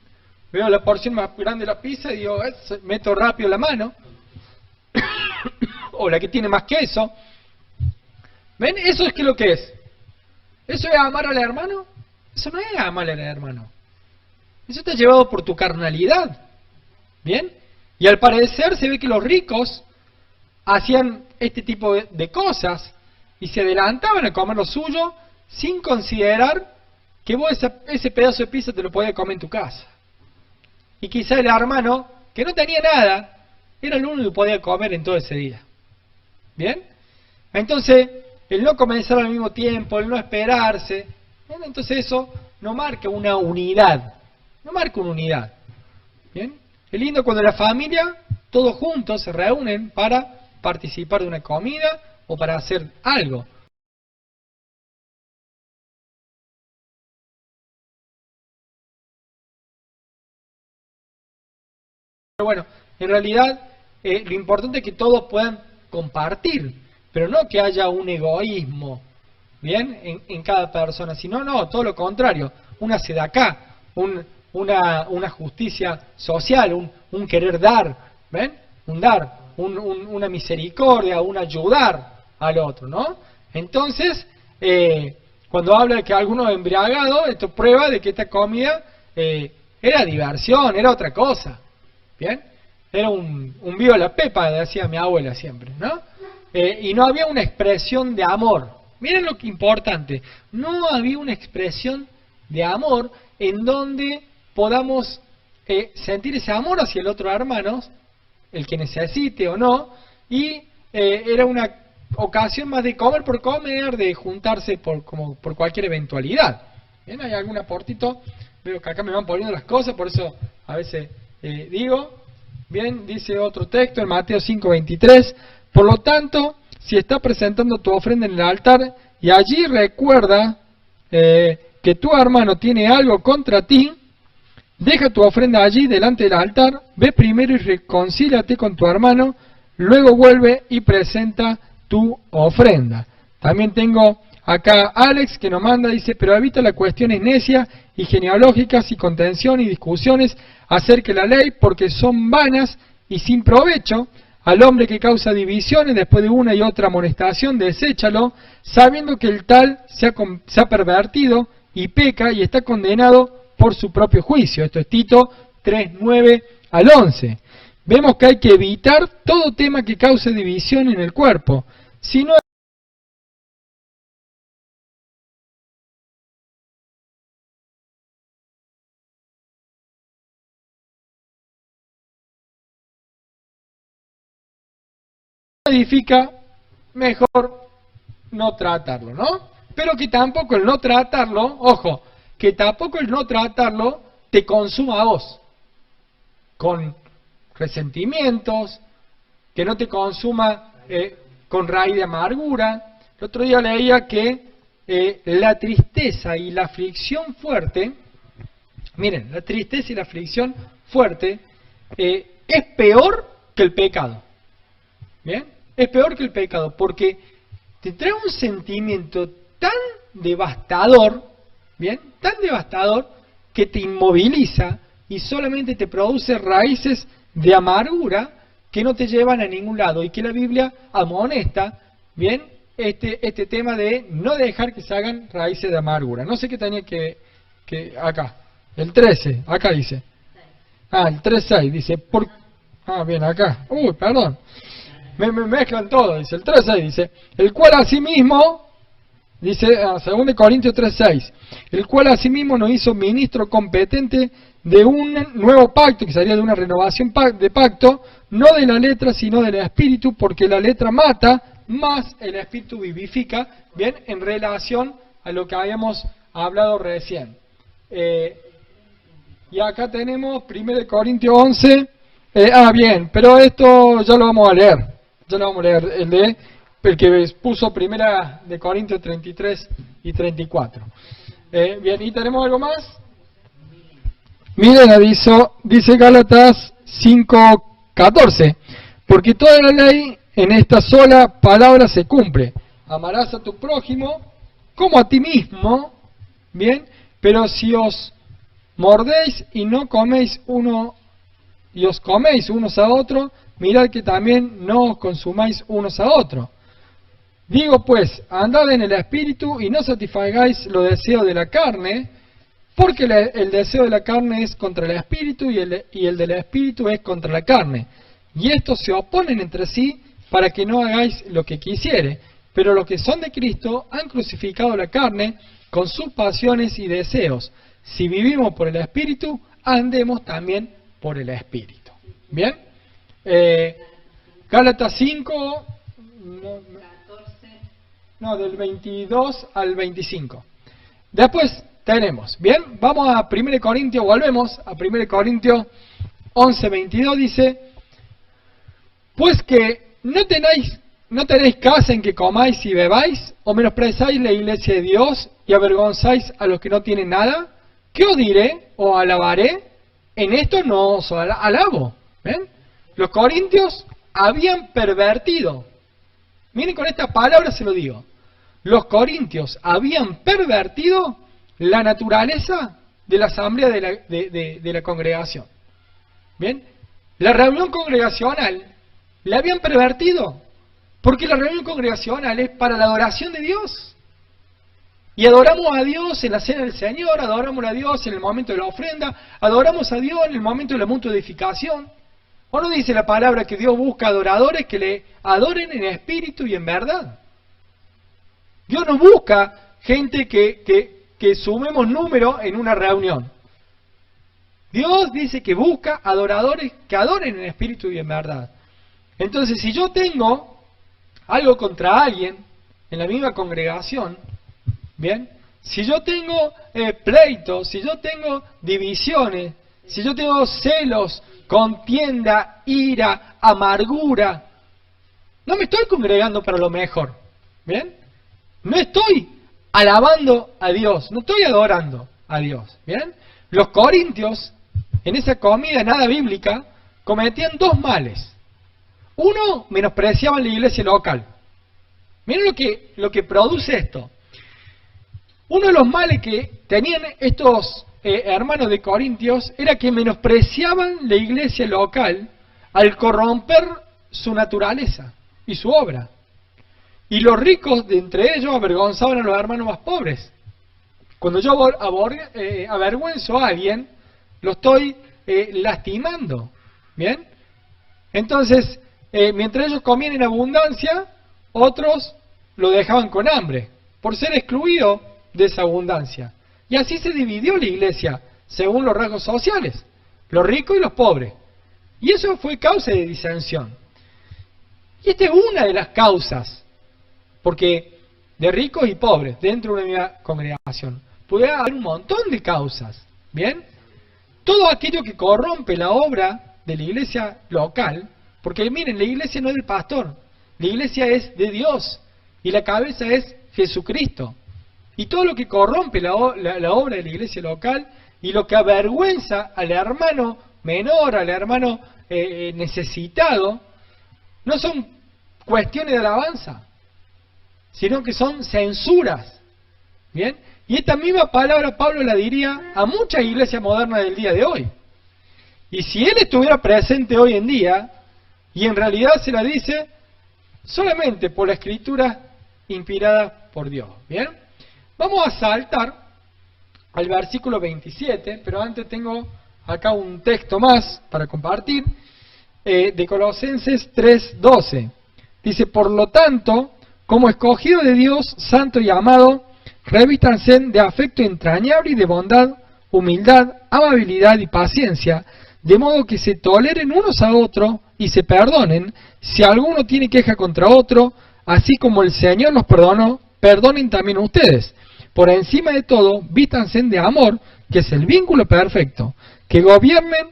Speaker 1: Veo la porción más grande de la pizza y digo, meto rápido la mano. O la que tiene más queso. ¿Ven? Eso es que lo que es. ¿Eso es amar al hermano? Eso no es amar al hermano. Eso está llevado por tu carnalidad. ¿Bien? Y al parecer se ve que los ricos hacían este tipo de cosas y se adelantaban a comer lo suyo sin considerar que vos ese pedazo de pizza te lo podías comer en tu casa. Y quizá el hermano, que no tenía nada, era el único que podía comer en todo ese día. ¿Bien? Entonces, el no comenzar al mismo tiempo, el no esperarse, ¿bien? Entonces eso no marca una unidad. No marca una unidad. ¿Bien? Es lindo cuando la familia, todos juntos, se reúnen para participar de una comida o para hacer algo. Pero bueno, en realidad lo importante es que todos puedan compartir, pero no que haya un egoísmo, ¿bien? En cada persona, sino no, todo lo contrario, una sedacá, una justicia social, un querer dar, ¿ven? Un dar, una misericordia, un ayudar al otro, ¿no? Entonces, cuando habla de que alguno es embriagado, esto prueba de que esta comida era diversión, era otra cosa, ¿bien? Era un viva la pepa, decía mi abuela siempre, ¿no? Y no había una expresión de amor. Miren lo que importante, no había una expresión de amor en donde podamos sentir ese amor hacia el otro hermano, el que necesite o no, y era una ocasión más de comer por comer, de juntarse por cualquier eventualidad. ¿Bien? ¿Hay algún aportito? Veo que acá me van poniendo las cosas, por eso a veces digo. Bien, dice otro texto en Mateo 5:23, por lo tanto, si estás presentando tu ofrenda en el altar y allí recuerda que tu hermano tiene algo contra ti, deja tu ofrenda allí delante del altar, ve primero y reconcíliate con tu hermano, luego vuelve y presenta tu ofrenda. También tengo acá Alex que nos manda, dice, pero evita las cuestiones necias y genealógicas y contención y discusiones acerca de la ley, porque son vanas y sin provecho. Al hombre que causa divisiones después de una y otra amonestación, deséchalo, sabiendo que el tal se ha pervertido y peca y está condenado por su propio juicio. Esto es Tito 3:9 al 11. Vemos que hay que evitar todo tema que cause división en el cuerpo. Si no edifica, mejor no tratarlo, ¿no? Pero que tampoco el no tratarlo, ojo, que tampoco el no tratarlo te consuma a vos, con resentimientos, que no te consuma con raíz de amargura. El otro día leía que la tristeza y la aflicción fuerte, miren, la tristeza y la aflicción fuerte es peor que el pecado. ¿Bien? Es peor que el pecado, porque te trae un sentimiento tan devastador, ¿bien? Tan devastador que te inmoviliza y solamente te produce raíces de amargura que no te llevan a ningún lado, y que la Biblia amonesta, ¿bien? Este tema de no dejar que se hagan raíces de amargura. No sé qué tenía que acá, el 13, acá dice. El 3.6 dice, bien, acá. Perdón. Me mezclan todo, dice el 3.6, dice, el cual asimismo, dice 2 Corintios 3.6, el cual asimismo nos hizo ministro competente de un nuevo pacto, que sería de una renovación de pacto, no de la letra, sino del espíritu, porque la letra mata, más el espíritu vivifica, bien, en relación a lo que habíamos hablado recién. Y acá tenemos 1 Corintios 11, bien, pero esto ya lo vamos a leer. Ya lo vamos a leer, el que puso 1 Corintios 33 y 34. Bien, ¿y tenemos algo más? Miren, dice Gálatas 5:14, porque toda la ley en esta sola palabra se cumple. Amarás a tu prójimo como a ti mismo, ¿bien? Pero si os mordéis y no coméis y os coméis unos a otros, mirad que también no os consumáis unos a otros. Digo pues, andad en el Espíritu y no satisfagáis los deseos de la carne, porque el deseo de la carne es contra el Espíritu y el del Espíritu es contra la carne. Y estos se oponen entre sí para que no hagáis lo que quisiere. Pero los que son de Cristo han crucificado la carne con sus pasiones y deseos. Si vivimos por el Espíritu, andemos también por el Espíritu. ¿Bien? Gálatas 5, del 22 al 25. Después tenemos, bien, vamos a 1 Corintios, volvemos a 1 Corintios 11, 22, dice, pues que no tenéis casa en que comáis y bebáis, o menospreciáis la iglesia de Dios y avergonzáis a los que no tienen nada. ¿Qué os diré o alabaré? En esto no os alabo. ¿Ven? Los corintios habían pervertido. Miren, con esta palabra se lo digo. Los corintios habían pervertido la naturaleza de la asamblea de la congregación. ¿Bien? La reunión congregacional la habían pervertido. Porque la reunión congregacional es para la adoración de Dios. Y adoramos a Dios en la cena del Señor, adoramos a Dios en el momento de la ofrenda, adoramos a Dios en el momento de la mutua edificación. ¿O no dice la palabra que Dios busca adoradores que le adoren en espíritu y en verdad? Dios no busca gente que sumemos número en una reunión. Dios dice que busca adoradores que adoren en espíritu y en verdad. Entonces, si yo tengo algo contra alguien en la misma congregación, ¿bien? Si yo tengo pleitos, si yo tengo divisiones, si yo tengo celos, contienda, ira, amargura, no me estoy congregando para lo mejor, ¿bien? No estoy alabando a Dios, no estoy adorando a Dios, ¿bien? Los corintios, en esa comida nada bíblica, cometían dos males. Uno, menospreciaban la iglesia local. Miren lo que produce esto. Uno de los males que tenían estos hermanos de Corintios era que menospreciaban la iglesia local al corromper su naturaleza y su obra. Y los ricos de entre ellos avergonzaban a los hermanos más pobres. Cuando yo avergüenzo a alguien, lo estoy lastimando. ¿Bien? Entonces, mientras ellos comían en abundancia, otros lo dejaban con hambre, por ser excluido de esa abundancia. Y así se dividió la iglesia, según los rasgos sociales, los ricos y los pobres. Y eso fue causa de disensión. Y esta es una de las causas, porque de ricos y pobres, dentro de una misma congregación, puede haber un montón de causas, ¿bien? Todo aquello que corrompe la obra de la iglesia local, porque miren, la iglesia no es del pastor, la iglesia es de Dios, y la cabeza es Jesucristo. Y todo lo que corrompe la obra de la iglesia local, y lo que avergüenza al hermano menor, al hermano necesitado, no son cuestiones de alabanza, sino que son censuras. ¿Bien? Y esta misma palabra Pablo la diría a muchas iglesias modernas del día de hoy. Y si él estuviera presente hoy en día, y en realidad se la dice solamente por la escritura inspirada por Dios. ¿Bien? Vamos a saltar al versículo 27, pero antes tengo acá un texto más para compartir, de Colosenses 3:12. Dice, por lo tanto, como escogido de Dios, santo y amado, revístanse de afecto entrañable y de bondad, humildad, amabilidad y paciencia, de modo que se toleren unos a otros y se perdonen, si alguno tiene queja contra otro, así como el Señor los perdonó, perdonen también ustedes. Por encima de todo, vístanse de amor, que es el vínculo perfecto, que gobiernen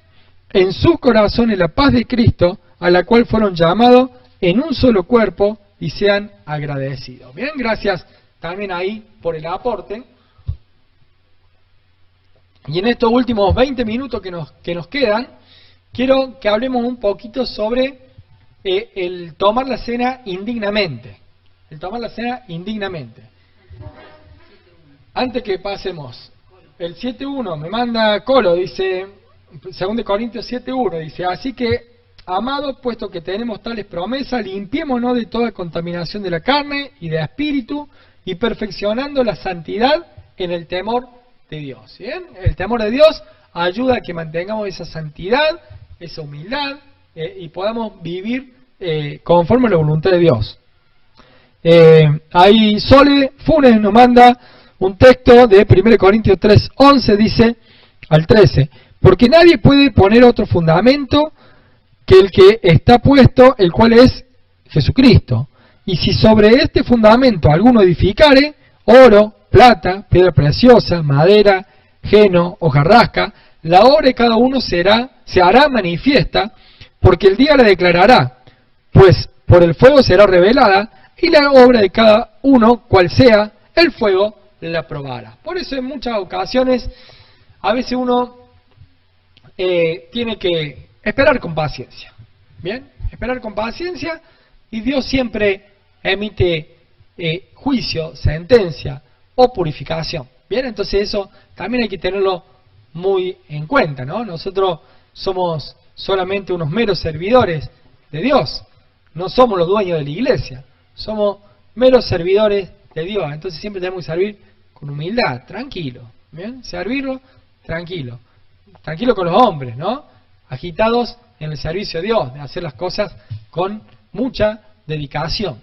Speaker 1: en sus corazones la paz de Cristo, a la cual fueron llamados en un solo cuerpo, y sean agradecidos. Bien, gracias también ahí por el aporte. Y en estos últimos 20 minutos que nos quedan, quiero que hablemos un poquito sobre el tomar la cena indignamente. El tomar la cena indignamente. Antes que pasemos, el 7.1 me manda Colo, dice, 2 Corintios 7.1, dice, así que, amados, puesto que tenemos tales promesas, limpiémonos de toda contaminación de la carne y de espíritu, y perfeccionando la santidad en el temor de Dios. ¿Bien? El temor de Dios ayuda a que mantengamos esa santidad, esa humildad, y podamos vivir conforme a la voluntad de Dios. Ahí Sole Funes nos manda un texto de 1 Corintios 3:11, dice al 13, porque nadie puede poner otro fundamento que el que está puesto, el cual es Jesucristo. Y si sobre este fundamento alguno edificare, oro, plata, piedra preciosa, madera, heno, hojarasca, la obra de cada uno se hará manifiesta, porque el día la declarará, pues por el fuego será revelada, y la obra de cada uno, cual sea, el fuego la probará. Por eso en muchas ocasiones, a veces uno tiene que esperar con paciencia. ¿Bien? Esperar con paciencia, y Dios siempre emite juicio, sentencia o purificación. ¿Bien? Entonces eso también hay que tenerlo muy en cuenta, ¿no? Nosotros somos solamente unos meros servidores de Dios. No somos los dueños de la iglesia. Somos meros servidores de Dios. Entonces siempre tenemos que servir con humildad, tranquilo. ¿Bien? Servirlo, tranquilo. Tranquilo con los hombres, ¿no? Agitados en el servicio de Dios, de hacer las cosas con mucha dedicación.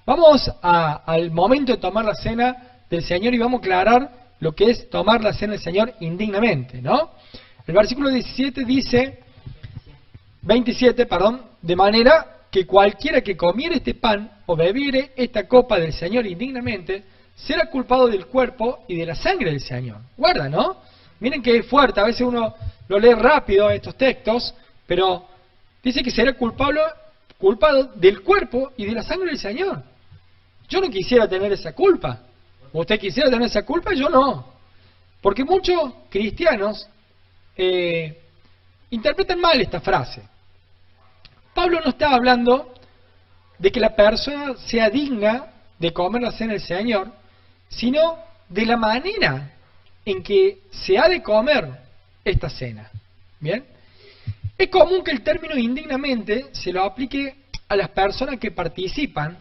Speaker 1: Vamos al momento de tomar la cena del Señor y vamos a aclarar lo que es tomar la cena del Señor indignamente, ¿no? El versículo 27 dice, 27, de manera que cualquiera que comiere este pan o bebiere esta copa del Señor indignamente, será culpado del cuerpo y de la sangre del Señor. Guarda, ¿no? Miren que es fuerte, a veces uno lo lee rápido estos textos, pero dice que será culpado del cuerpo y de la sangre del Señor. Yo no quisiera tener esa culpa. ¿Usted quisiera tener esa culpa? Yo no. Porque muchos cristianos interpretan mal esta frase. Pablo no está hablando de que la persona sea digna de comer la cena del Señor, sino de la manera en que se ha de comer esta cena. ¿Bien? Es común que el término indignamente se lo aplique a las personas que participan,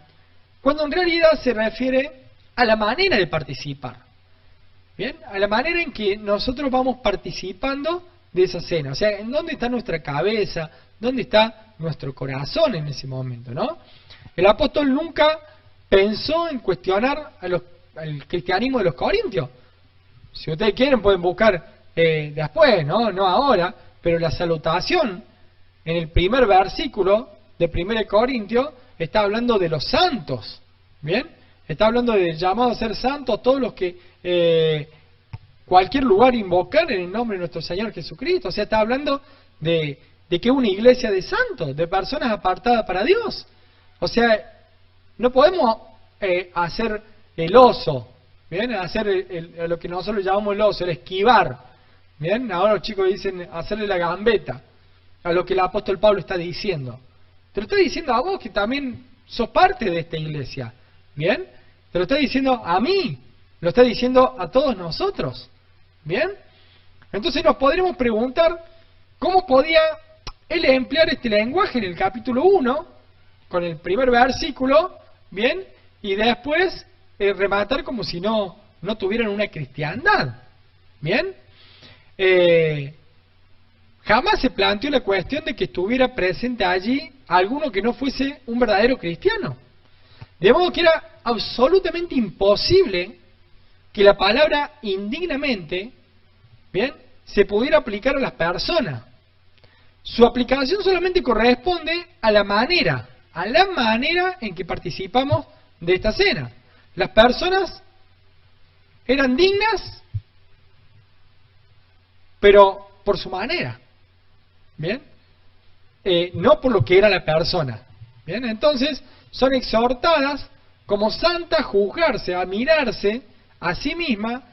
Speaker 1: cuando en realidad se refiere a la manera de participar. ¿Bien? A la manera en que nosotros vamos participando de esa cena. O sea, en dónde está nuestra cabeza, dónde está nuestro corazón en ese momento, ¿no? El apóstol nunca pensó en cuestionar al cristianismo de los corintios. Si ustedes quieren pueden buscar después, ¿no? No ahora, pero la salutación en el primer versículo de 1 Corintios está hablando de los santos. ¿Bien? Está hablando de llamado a ser santos todos los que cualquier lugar invocar en el nombre de nuestro Señor Jesucristo. O sea, está hablando de que es una iglesia de santos, de personas apartadas para Dios. O sea, no podemos hacer el oso, ¿bien? Hacer lo que nosotros llamamos el oso, el esquivar. ¿Bien? Ahora los chicos dicen hacerle la gambeta a lo que el apóstol Pablo está diciendo. Te lo está diciendo a vos que también sos parte de esta iglesia. ¿Bien? Te lo está diciendo a mí, lo está diciendo a todos nosotros. ¿Bien? Entonces nos podremos preguntar cómo podía él emplear este lenguaje en el capítulo 1, con el primer versículo, ¿bien? Y después rematar como si no tuvieran una cristiandad. ¿Bien? Jamás se planteó la cuestión de que estuviera presente allí alguno que no fuese un verdadero cristiano. De modo que era absolutamente imposible que la palabra indignamente, ¿bien?, se pudiera aplicar a las personas. Su aplicación solamente corresponde a la manera en que participamos de esta cena. Las personas eran dignas, pero por su manera. ¿Bien? No por lo que era la persona. ¿Bien? Entonces, son exhortadas como santas a juzgarse, a mirarse a sí misma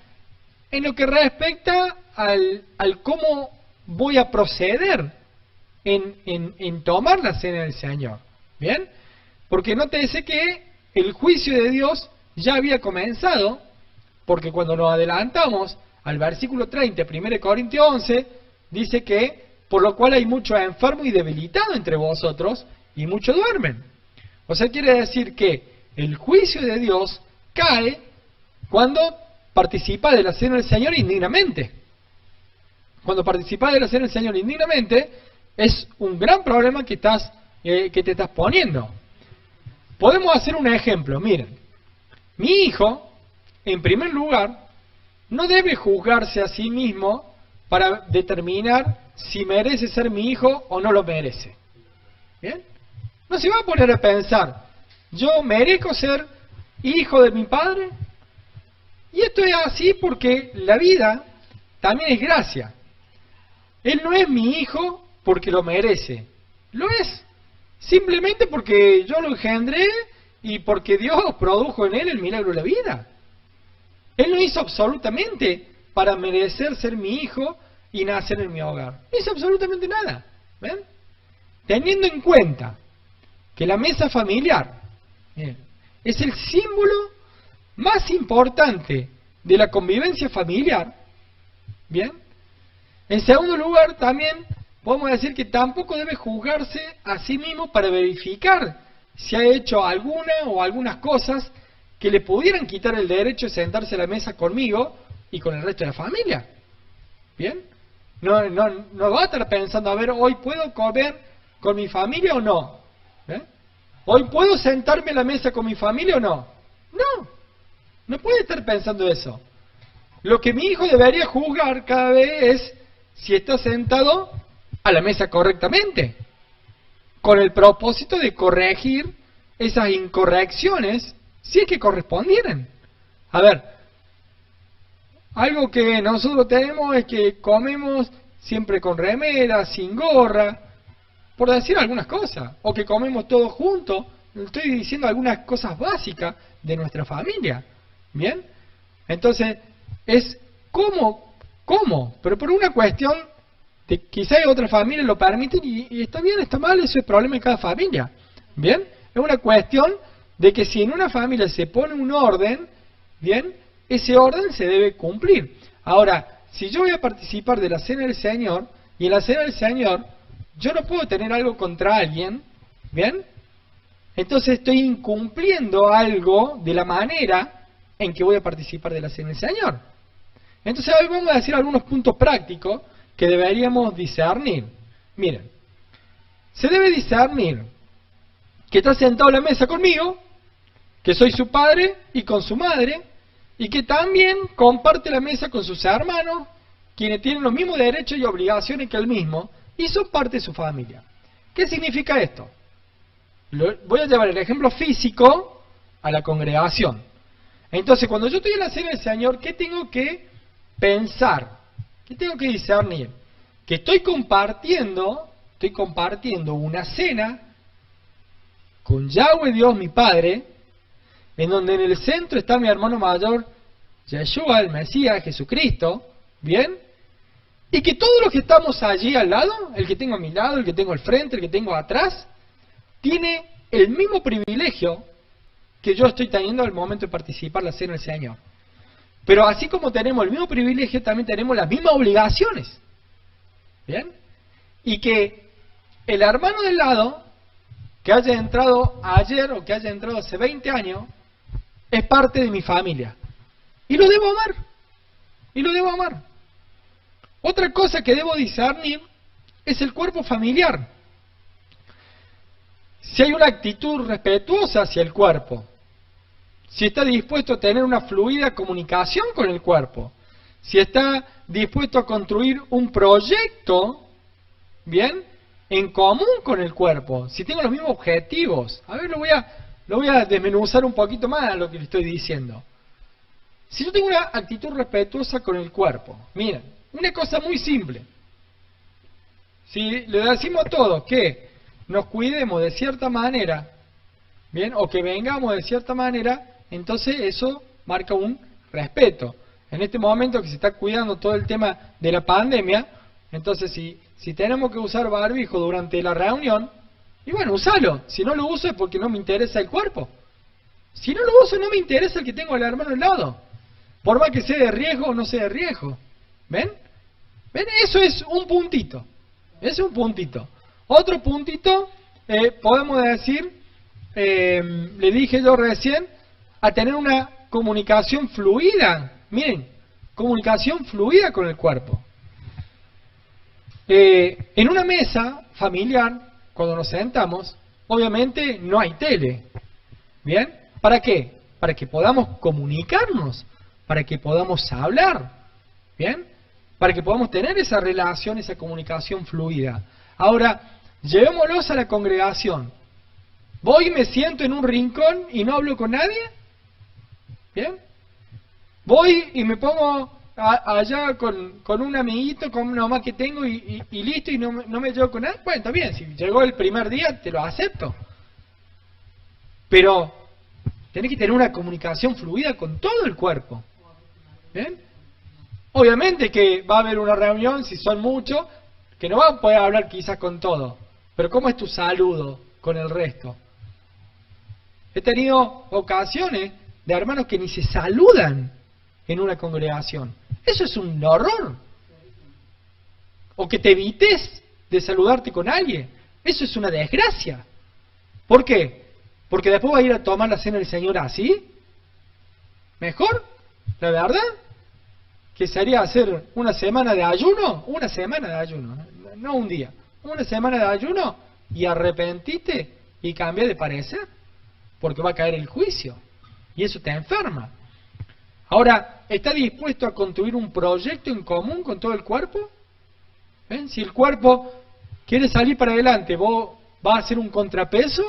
Speaker 1: en lo que respecta al cómo voy a proceder en tomar la cena del Señor. ¿Bien? Porque nótese que el juicio de Dios ya había comenzado, porque cuando nos adelantamos al versículo 30, 1 Corintios 11, dice que por lo cual hay mucho enfermo y debilitado entre vosotros, y muchos duermen. O sea, quiere decir que el juicio de Dios cae cuando participa de la cena del Señor indignamente. Cuando participas de la cena del Señor indignamente, es un gran problema que te estás poniendo. Podemos hacer un ejemplo. Miren, mi hijo, en primer lugar, no debe juzgarse a sí mismo para determinar si merece ser mi hijo o no lo merece. ¿Bien? No se va a poner a pensar, ¿yo merezco ser hijo de mi padre? Y esto es así porque la vida también es gracia. Él no es mi hijo porque lo merece. Lo es simplemente porque yo lo engendré y porque Dios produjo en él el milagro de la vida. Él no hizo absolutamente para merecer ser mi hijo y nacer en mi hogar. No hizo absolutamente nada. ¿Ven? Teniendo en cuenta que la mesa familiar es el símbolo más importante de la convivencia familiar, ¿bien? En segundo lugar, también podemos decir que tampoco debe juzgarse a sí mismo para verificar si ha hecho alguna o algunas cosas que le pudieran quitar el derecho de sentarse a la mesa conmigo y con el resto de la familia. ¿Bien? No va a estar pensando, a ver, hoy puedo comer con mi familia o no. ¿Hoy puedo sentarme a la mesa con mi familia o no? No puede estar pensando eso. Lo que mi hijo debería juzgar cada vez es si está sentado a la mesa correctamente, con el propósito de corregir esas incorrecciones si es que correspondieran. A ver, algo que nosotros tenemos es que comemos siempre con remera, sin gorra, por decir algunas cosas, o que comemos todos juntos. Estoy diciendo algunas cosas básicas de nuestra familia. ¿Bien? Entonces, es cómo, pero por una cuestión de quizá otras familias lo permiten y está bien, está mal, eso es problema de cada familia. ¿Bien? Es una cuestión de que si en una familia se pone un orden, ¿bien? Ese orden se debe cumplir. Ahora, si yo voy a participar de la cena del Señor, y en la cena del Señor yo no puedo tener algo contra alguien, ¿bien? Entonces estoy incumpliendo algo de la manera en que voy a participar de la cena del Señor. Entonces hoy vamos a decir algunos puntos prácticos que deberíamos discernir. Miren, se debe discernir que está sentado a la mesa conmigo, que soy su padre y con su madre, y que también comparte la mesa con sus hermanos, quienes tienen los mismos derechos y obligaciones que él mismo, y son parte de su familia. ¿Qué significa esto? Voy a llevar el ejemplo físico a la congregación. Entonces, cuando yo estoy en la cena del Señor, ¿qué tengo que pensar? ¿Qué tengo que discernir? Que estoy compartiendo una cena con Yahweh Dios, mi Padre, en donde en el centro está mi hermano mayor, Yeshua, el Mesías, Jesucristo, ¿bien? Y que todos los que estamos allí al lado, el que tengo a mi lado, el que tengo al frente, el que tengo atrás, tiene el mismo privilegio que yo estoy teniendo al momento de participar en la cena del Señor. Pero así como tenemos el mismo privilegio, también tenemos las mismas obligaciones. ¿Bien? Y que el hermano del lado, que haya entrado ayer o que haya entrado hace 20 años, es parte de mi familia. Y lo debo amar. Y lo debo amar. Otra cosa que debo discernir es el cuerpo familiar. Si hay una actitud respetuosa hacia el cuerpo, si está dispuesto a tener una fluida comunicación con el cuerpo, si está dispuesto a construir un proyecto, ¿bien?, en común con el cuerpo, si tengo los mismos objetivos. A ver, lo voy a desmenuzar un poquito más a lo que le estoy diciendo. Si yo tengo una actitud respetuosa con el cuerpo, miren, una cosa muy simple. Si le decimos a todos que nos cuidemos de cierta manera, ¿bien?, o que vengamos de cierta manera, entonces eso marca un respeto. En este momento que se está cuidando todo el tema de la pandemia, entonces si tenemos que usar barbijo durante la reunión, Y bueno, usalo. Si no lo uso es porque no me interesa el cuerpo. Si no lo uso, no me interesa el que tengo al hermano al lado. Por más que sea de riesgo o no sea de riesgo. ¿Ven? ¿Ven? Eso es un puntito. Es un puntito. Otro puntito, podemos decir, le dije yo recién, a tener una comunicación fluida. Miren, comunicación fluida con el cuerpo. En una mesa familiar, cuando nos sentamos, obviamente no hay tele. ¿Bien? ¿Para qué? Para que podamos comunicarnos, para que podamos hablar. ¿Bien? Para que podamos tener esa relación, esa comunicación fluida. Ahora, llevémoslos a la congregación. ¿Voy y me siento en un rincón y no hablo con nadie? ¿Bien? ¿Voy y me pongo allá con un amiguito, con una mamá que tengo y listo y no me llevo con nadie? Bueno, está bien, si llegó el primer día te lo acepto. Pero tenés que tener una comunicación fluida con todo el cuerpo. ¿Bien? Obviamente que va a haber una reunión, si son muchos, que no van a poder hablar quizás con todo. Pero ¿cómo es tu saludo con el resto? He tenido ocasiones de hermanos que ni se saludan en una congregación. Eso es un horror. O que te evites de saludarte con alguien. Eso es una desgracia. ¿Por qué? Porque después va a ir a tomar la cena del Señor así. ¿Mejor? ¿La verdad? Que sería hacer una semana de ayuno. Una semana de ayuno. No un día. Una semana de ayuno y arrepentiste y cambia de parecer. Porque va a caer el juicio. Y eso te enferma. Ahora, ¿está dispuesto a construir un proyecto en común con todo el cuerpo? ¿Ven? Si el cuerpo quiere salir para adelante, ¿vos vas a hacer un contrapeso?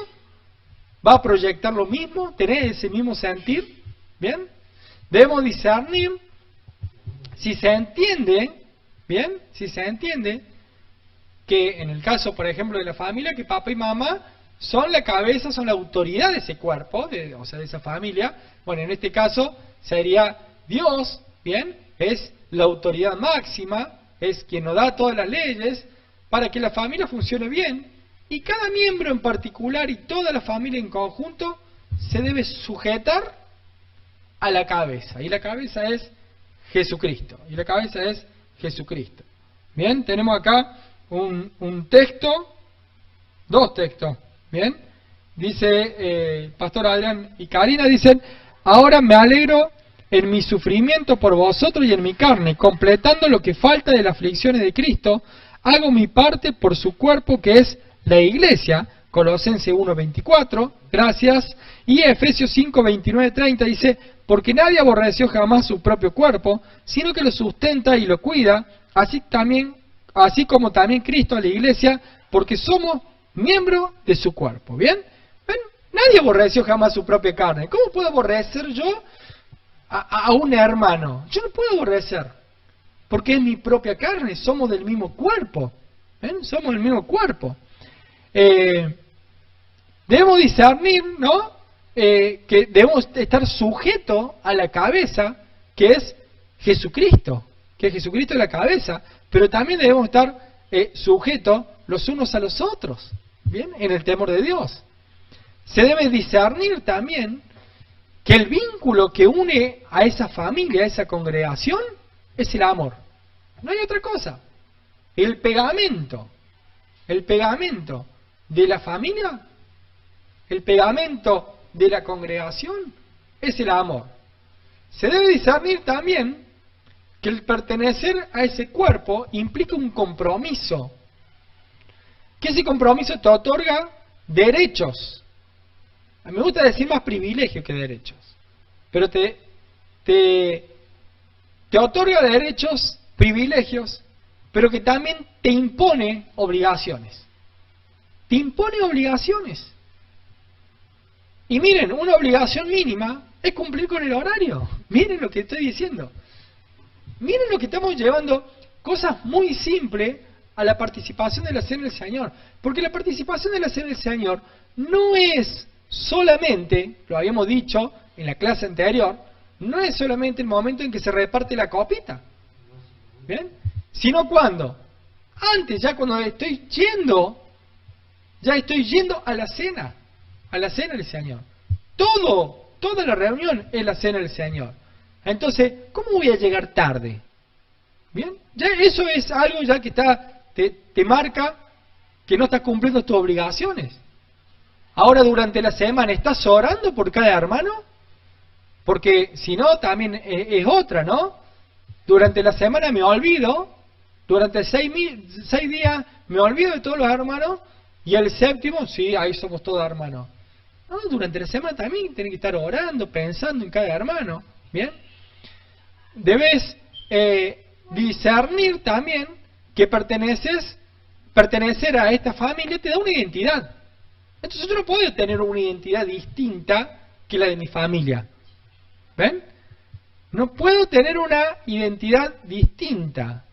Speaker 1: ¿Va a proyectar lo mismo? ¿Tenés ese mismo sentir? ¿Bien? Debemos discernir si se entiende, ¿bien? Si se entiende que en el caso, por ejemplo, de la familia, que papá y mamá son la cabeza, son la autoridad de ese cuerpo, o sea, de esa familia. Bueno, en este caso sería Dios, ¿bien? Es la autoridad máxima, es quien nos da todas las leyes para que la familia funcione bien. Y cada miembro en particular y toda la familia en conjunto se debe sujetar a la cabeza. Y la cabeza es Jesucristo. Y la cabeza es Jesucristo. Bien, tenemos acá un texto, dos textos. Bien, dice Pastor Adrián y Karina, dicen: ahora me alegro en mi sufrimiento por vosotros y en mi carne, completando lo que falta de las aflicciones de Cristo, hago mi parte por su cuerpo que es la iglesia. Colosenses 1:24, gracias. Y Efesios 5:29-30 dice: porque nadie aborreció jamás su propio cuerpo, sino que lo sustenta y lo cuida, así como también Cristo a la iglesia, porque somos miembros de su cuerpo. ¿Bien? ¿Ven? Nadie aborreció jamás su propia carne. ¿Cómo puedo aborrecer yo a un hermano? Yo no puedo aborrecer, porque es mi propia carne, somos del mismo cuerpo. ¿Ven? Somos del mismo cuerpo. Debemos discernir, ¿no? Que debemos estar sujetos a la cabeza, que es Jesucristo, que Jesucristo es la cabeza, pero también debemos estar sujetos los unos a los otros, ¿bien? En el temor de Dios. Se debe discernir también que el vínculo que une a esa familia, a esa congregación, es el amor. No hay otra cosa. El pegamento de la familia, el pegamento de la congregación, es el amor. Se debe discernir también que el pertenecer a ese cuerpo implica un compromiso, que ese compromiso te otorga derechos. A mí me gusta decir más privilegios que derechos, pero te otorga derechos, privilegios, pero que también te impone obligaciones. Te impone obligaciones. Y miren, una obligación mínima es cumplir con el horario. Miren lo que estoy diciendo. Miren lo que estamos llevando, cosas muy simples, a la participación de la Cena del Señor. Porque la participación de la Cena del Señor no es solamente, lo habíamos dicho en la clase anterior, no es solamente el momento en que se reparte la copita. ¿Bien? Sino cuando, antes, ya cuando estoy yendo ya estoy yendo a la cena del Señor. Toda la reunión es la cena del Señor. Entonces, ¿cómo voy a llegar tarde? ¿Bien? Ya eso es algo ya que te marca que no estás cumpliendo tus obligaciones. Ahora durante la semana, ¿estás orando por cada hermano? Porque si no, también es otra, ¿no? Durante la semana me olvido, durante 6 días me olvido de todos los hermanos, y el séptimo, sí, ahí somos todos hermanos. No, durante la semana también tenés que estar orando, pensando en cada hermano, ¿bien? Debes discernir también que pertenecer a esta familia te da una identidad. Entonces yo no puedo tener una identidad distinta que la de mi familia. ¿Ven? No puedo tener una identidad distinta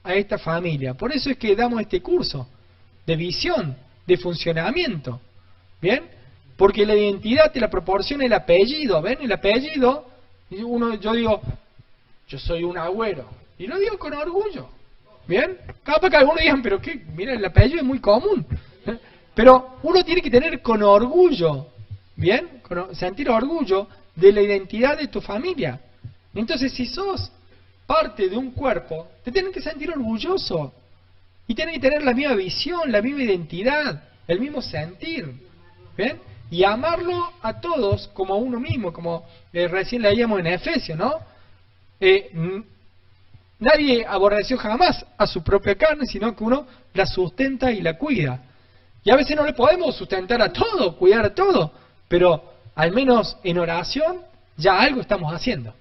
Speaker 1: a esta familia. Por eso es que damos este curso de visión, de funcionamiento. ¿Bien? Porque la identidad te la proporciona el apellido. ¿Ven? El apellido, yo digo, yo soy un Agüero. Y lo digo con orgullo. ¿Bien? Capaz que algunos digan, pero qué, mira, el apellido es muy común. Pero uno tiene que tener con orgullo, ¿bien? Sentir orgullo de la identidad de tu familia. Entonces, si sos parte de un cuerpo, te tienes que sentir orgulloso. Y tienes que tener la misma visión, la misma identidad, el mismo sentir. ¿Bien? Y amarlo a todos como a uno mismo, como recién leíamos en Efesios, ¿no? Nadie aborreció jamás a su propia carne, sino que uno la sustenta y la cuida. Y a veces no le podemos sustentar a todo, cuidar a todo, pero al menos en oración ya algo estamos haciendo.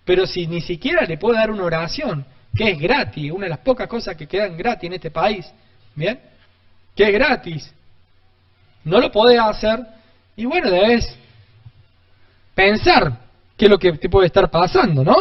Speaker 1: Pero si ni siquiera le puedo dar una oración, que es gratis, una de las pocas cosas que quedan gratis en este país, ¿bien? Que es gratis, no lo podés hacer, y bueno, debes pensar qué es lo que te puede estar pasando, ¿no?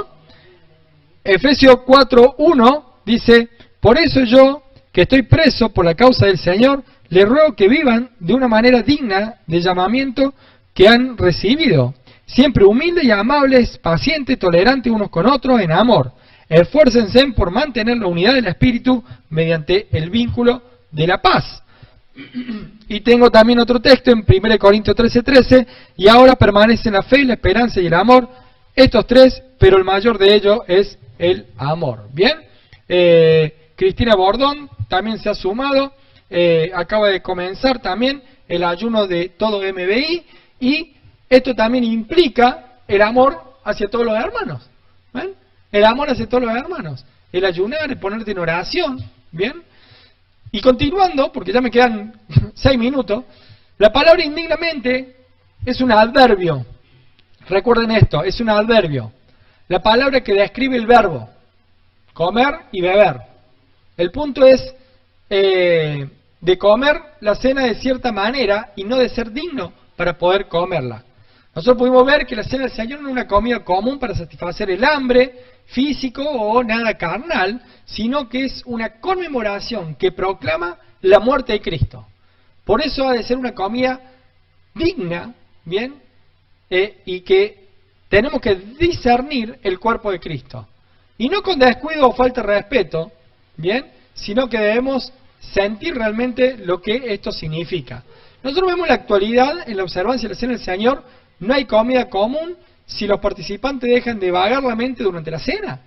Speaker 1: Efesios 4:1 dice, por eso yo, que estoy preso por la causa del Señor, les ruego que vivan de una manera digna del llamamiento que han recibido, siempre humildes y amables, pacientes, tolerantes unos con otros en amor. Esfuércense por mantener la unidad del Espíritu mediante el vínculo de la paz. Y tengo también otro texto en 1 Corintios 13:13, y ahora permanecen la fe, la esperanza y el amor, estos tres, pero el mayor de ellos es el amor. Bien, Cristina Bordón también se ha sumado. Acaba de comenzar también el ayuno de todo MBI, y esto también implica el amor hacia todos los hermanos. ¿Ven? El amor hacia todos los hermanos, el ayunar, el ponerte en oración. Bien, y continuando, porque ya me quedan 6 minutos, la palabra indignamente es un adverbio. Recuerden esto, es un adverbio. La palabra que describe el verbo comer y beber. El punto es de comer la cena de cierta manera y no de ser digno para poder comerla. Nosotros pudimos ver que la cena del Señor no es una comida común para satisfacer el hambre físico o nada carnal, sino que es una conmemoración que proclama la muerte de Cristo. Por eso ha de ser una comida digna, ¿bien? Y que tenemos que discernir el cuerpo de Cristo. Y no con descuido o falta de respeto, ¿bien? Sino que debemos sentir realmente lo que esto significa. Nosotros vemos en la actualidad, en la observancia de la cena del Señor, no hay comida común si los participantes dejan de vagar la mente durante la cena.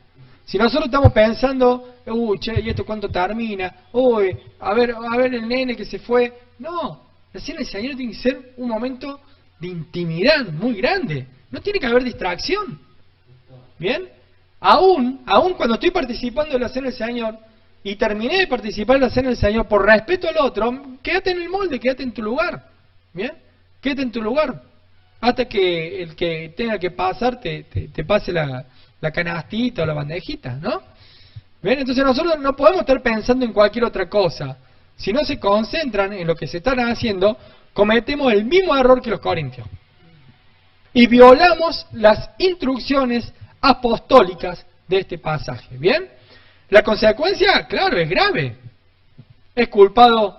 Speaker 1: Si nosotros estamos pensando, che, ¿y esto cuánto termina? Uy, a ver el nene que se fue. No, la cena del Señor tiene que ser un momento de intimidad muy grande. No tiene que haber distracción. ¿Bien? Aún cuando estoy participando en la cena del Señor y terminé de participar en la cena del Señor por respeto al otro, quédate en el molde, quédate en tu lugar. ¿Bien? Quédate en tu lugar. Hasta que el que tenga que pasar te pase la canastita o la bandejita, ¿no? ¿Bien? Entonces nosotros no podemos estar pensando en cualquier otra cosa. Si no se concentran en lo que se están haciendo, cometemos el mismo error que los corintios. Y violamos las instrucciones apostólicas de este pasaje. ¿Bien? La consecuencia, claro, es grave. Es culpado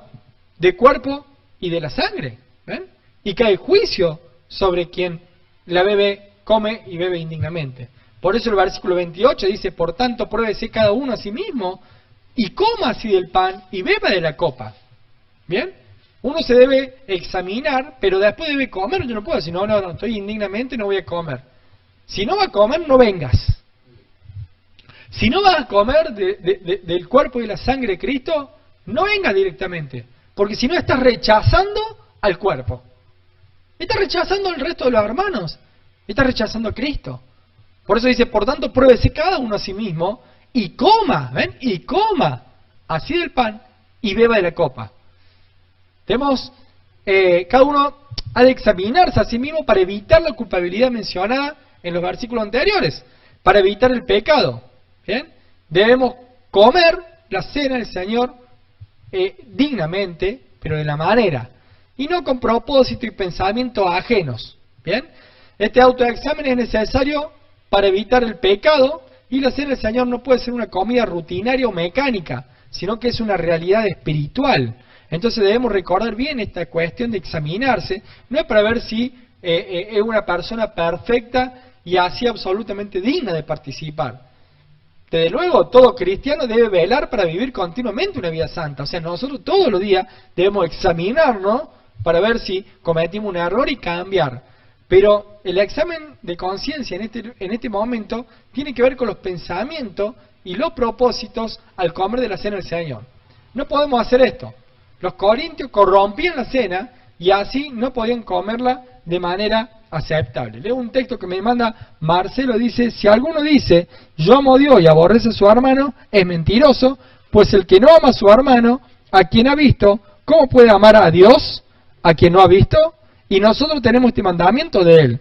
Speaker 1: de cuerpo y de la sangre. ¿Ven? Y cae juicio sobre quien la bebe, come y bebe indignamente. Por eso el versículo 28 dice, por tanto, pruébese cada uno a sí mismo y coma así del pan y beba de la copa. ¿Bien? Uno se debe examinar, pero después debe comer. Yo no puedo decir, no, estoy indignamente, no voy a comer. Si no vas a comer, no vengas. Si no vas a comer del cuerpo y la sangre de Cristo, no vengas directamente. Porque si no estás rechazando al cuerpo. Estás rechazando al resto de los hermanos. Estás rechazando a Cristo. Por eso dice, por tanto, pruébese cada uno a sí mismo y coma, ¿ven? Y coma así del pan y beba de la copa. Tenemos, cada uno ha de examinarse a sí mismo para evitar la culpabilidad mencionada en los versículos anteriores, para evitar el pecado. ¿Bien? Debemos comer la cena del Señor dignamente, pero de la manera, y no con propósito y pensamientos ajenos. ¿Bien? Este autoexamen es necesario para evitar el pecado, y la cena del Señor no puede ser una comida rutinaria o mecánica, sino que es una realidad espiritual. Entonces debemos recordar bien esta cuestión de examinarse, no es para ver si es una persona perfecta y así absolutamente digna de participar. Desde luego, todo cristiano debe velar para vivir continuamente una vida santa. O sea, nosotros todos los días debemos examinarnos para ver si cometimos un error y cambiar. Pero el examen de conciencia en este momento tiene que ver con los pensamientos y los propósitos al comer de la cena del Señor. No podemos hacer esto. Los corintios corrompían la cena y así no podían comerla de manera aceptable. Leo un texto que me manda Marcelo, dice, si alguno dice, yo amo a Dios y aborrece a su hermano, es mentiroso, pues el que no ama a su hermano, a quien ha visto, ¿cómo puede amar a Dios, a quien no ha visto? Y nosotros tenemos este mandamiento de él.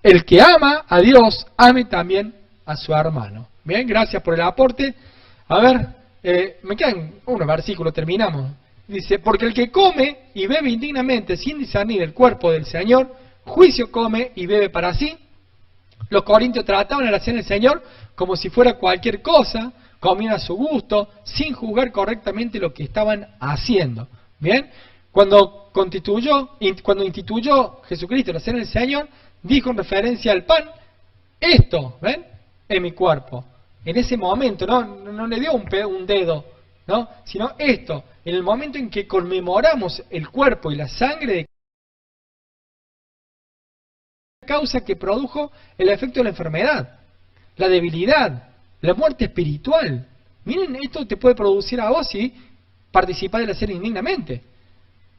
Speaker 1: El que ama a Dios, ame también a su hermano. Bien, gracias por el aporte. A ver, me quedan unos versículos, terminamos. Dice, porque el que come y bebe indignamente sin discernir el cuerpo del Señor, juicio come y bebe para sí. Los corintios trataban a la cena del Señor como si fuera cualquier cosa, comían a su gusto, sin juzgar correctamente lo que estaban haciendo. Bien, cuando instituyó Jesucristo la cena del Señor, dijo en referencia al pan, esto, ¿ven? Es mi cuerpo. En ese momento, no le dio un dedo, ¿no? Sino esto, en el momento en que conmemoramos el cuerpo y la sangre de causa que produjo el efecto de la enfermedad, la debilidad, la muerte espiritual. Miren, esto te puede producir a vos si participás de la cena indignamente.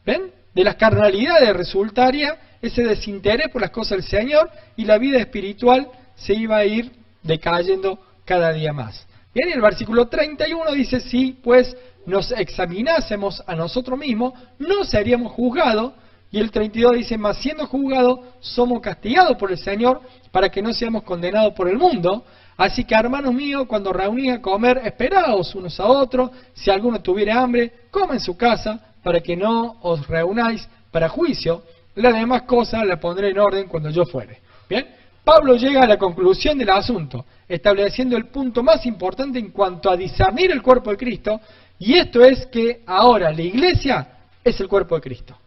Speaker 1: ¿Ven? De las carnalidades resultaría ese desinterés por las cosas del Señor y la vida espiritual se iba a ir decayendo cada día más. Bien, el versículo 31 dice, si pues nos examinásemos a nosotros mismos, no seríamos juzgados. Y el 32 dice, mas siendo juzgados, somos castigados por el Señor, para que no seamos condenados por el mundo. Así que, hermanos míos, cuando reunís a comer, esperaos unos a otros. Si alguno tuviera hambre, coma en su casa, para que no os reunáis para juicio. Las demás cosas las pondré en orden cuando yo fuere. Bien, Pablo llega a la conclusión del asunto, estableciendo el punto más importante en cuanto a discernir el cuerpo de Cristo, y esto es que ahora la iglesia es el cuerpo de Cristo.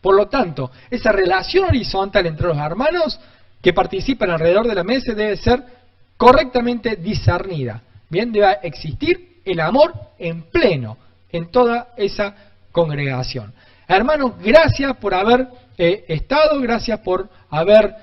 Speaker 1: Por lo tanto, esa relación horizontal entre los hermanos que participan alrededor de la mesa debe ser correctamente discernida. Bien, debe existir el amor en pleno en toda esa congregación. Hermanos, gracias por haber estado, gracias por haber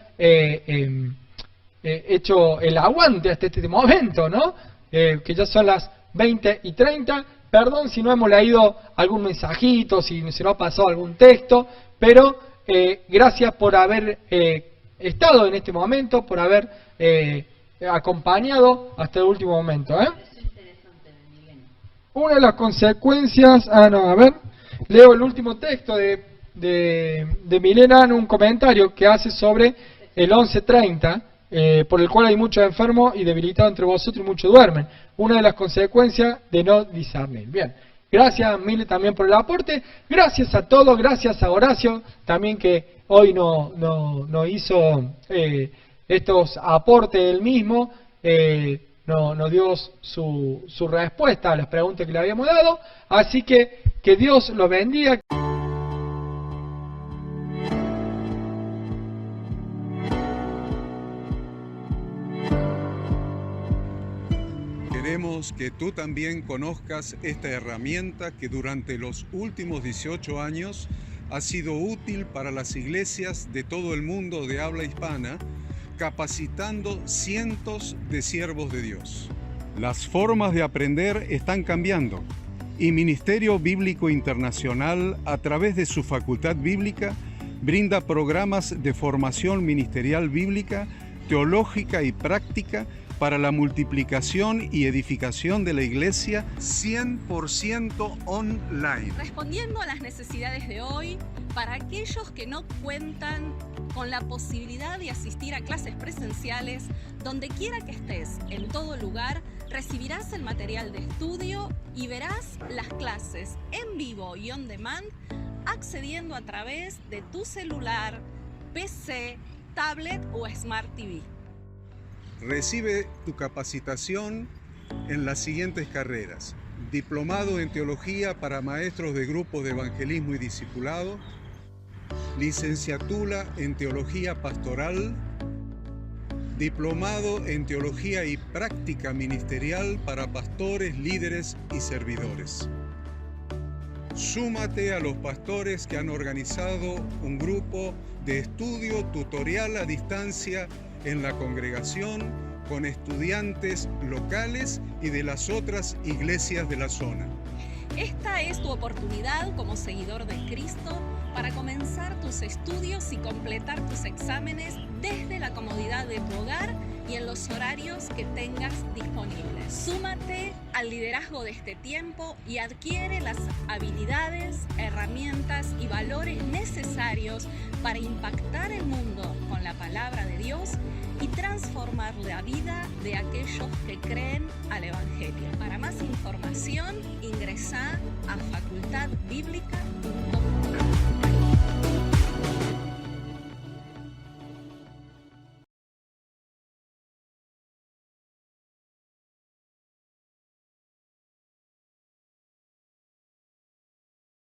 Speaker 1: hecho el aguante hasta este momento, ¿no? Que ya son las 20:30. Perdón si no hemos leído algún mensajito, si se nos ha pasado algún texto, pero gracias por haber estado en este momento, por haber acompañado hasta el último momento. Una de las consecuencias, leo el último texto de Milena en un comentario que hace sobre el 11:30, por el cual hay muchos enfermos y debilitados entre vosotros y muchos duermen. Una de las consecuencias de no discernir. Bien, gracias Mile también por el aporte, gracias a todos, gracias a Horacio también que hoy no hizo estos aportes él mismo, nos dio su respuesta a las preguntas que le habíamos dado, así que Dios los bendiga.
Speaker 3: Queremos
Speaker 2: Esperamos que tú también conozcas esta herramienta que durante los últimos 18 años ha sido útil para las iglesias de todo el mundo de habla hispana, capacitando cientos de siervos de Dios. Las formas de aprender están cambiando y Ministerio Bíblico Internacional, a través de su Facultad Bíblica, brinda programas de formación ministerial bíblica, teológica y práctica para la multiplicación y edificación de la iglesia 100% online.
Speaker 3: Respondiendo a las necesidades de hoy, para aquellos que no cuentan con la posibilidad de asistir a clases presenciales, donde quiera que estés, en todo lugar, recibirás el material de estudio y verás las clases en vivo y on demand, accediendo a través de tu celular, PC, tablet o Smart TV.
Speaker 2: Recibe tu capacitación en las siguientes carreras: diplomado en teología para maestros de grupos de evangelismo y discipulado, licenciatura en teología pastoral, diplomado en teología y práctica ministerial para pastores, líderes y servidores. Súmate a los pastores que han organizado un grupo de estudio tutorial a distancia en la congregación con estudiantes locales y de las otras iglesias de la zona.
Speaker 3: Esta es tu oportunidad como seguidor de Cristo para comenzar tus estudios y completar tus exámenes desde la comodidad de tu hogar y en los horarios que tengas disponibles. Súmate al liderazgo de este tiempo y adquiere las habilidades, herramientas y valores necesarios para impactar el mundo con la palabra de Dios y transformar la vida de aquellos que creen al Evangelio. Para más información, ingresá a facultadbiblica.com.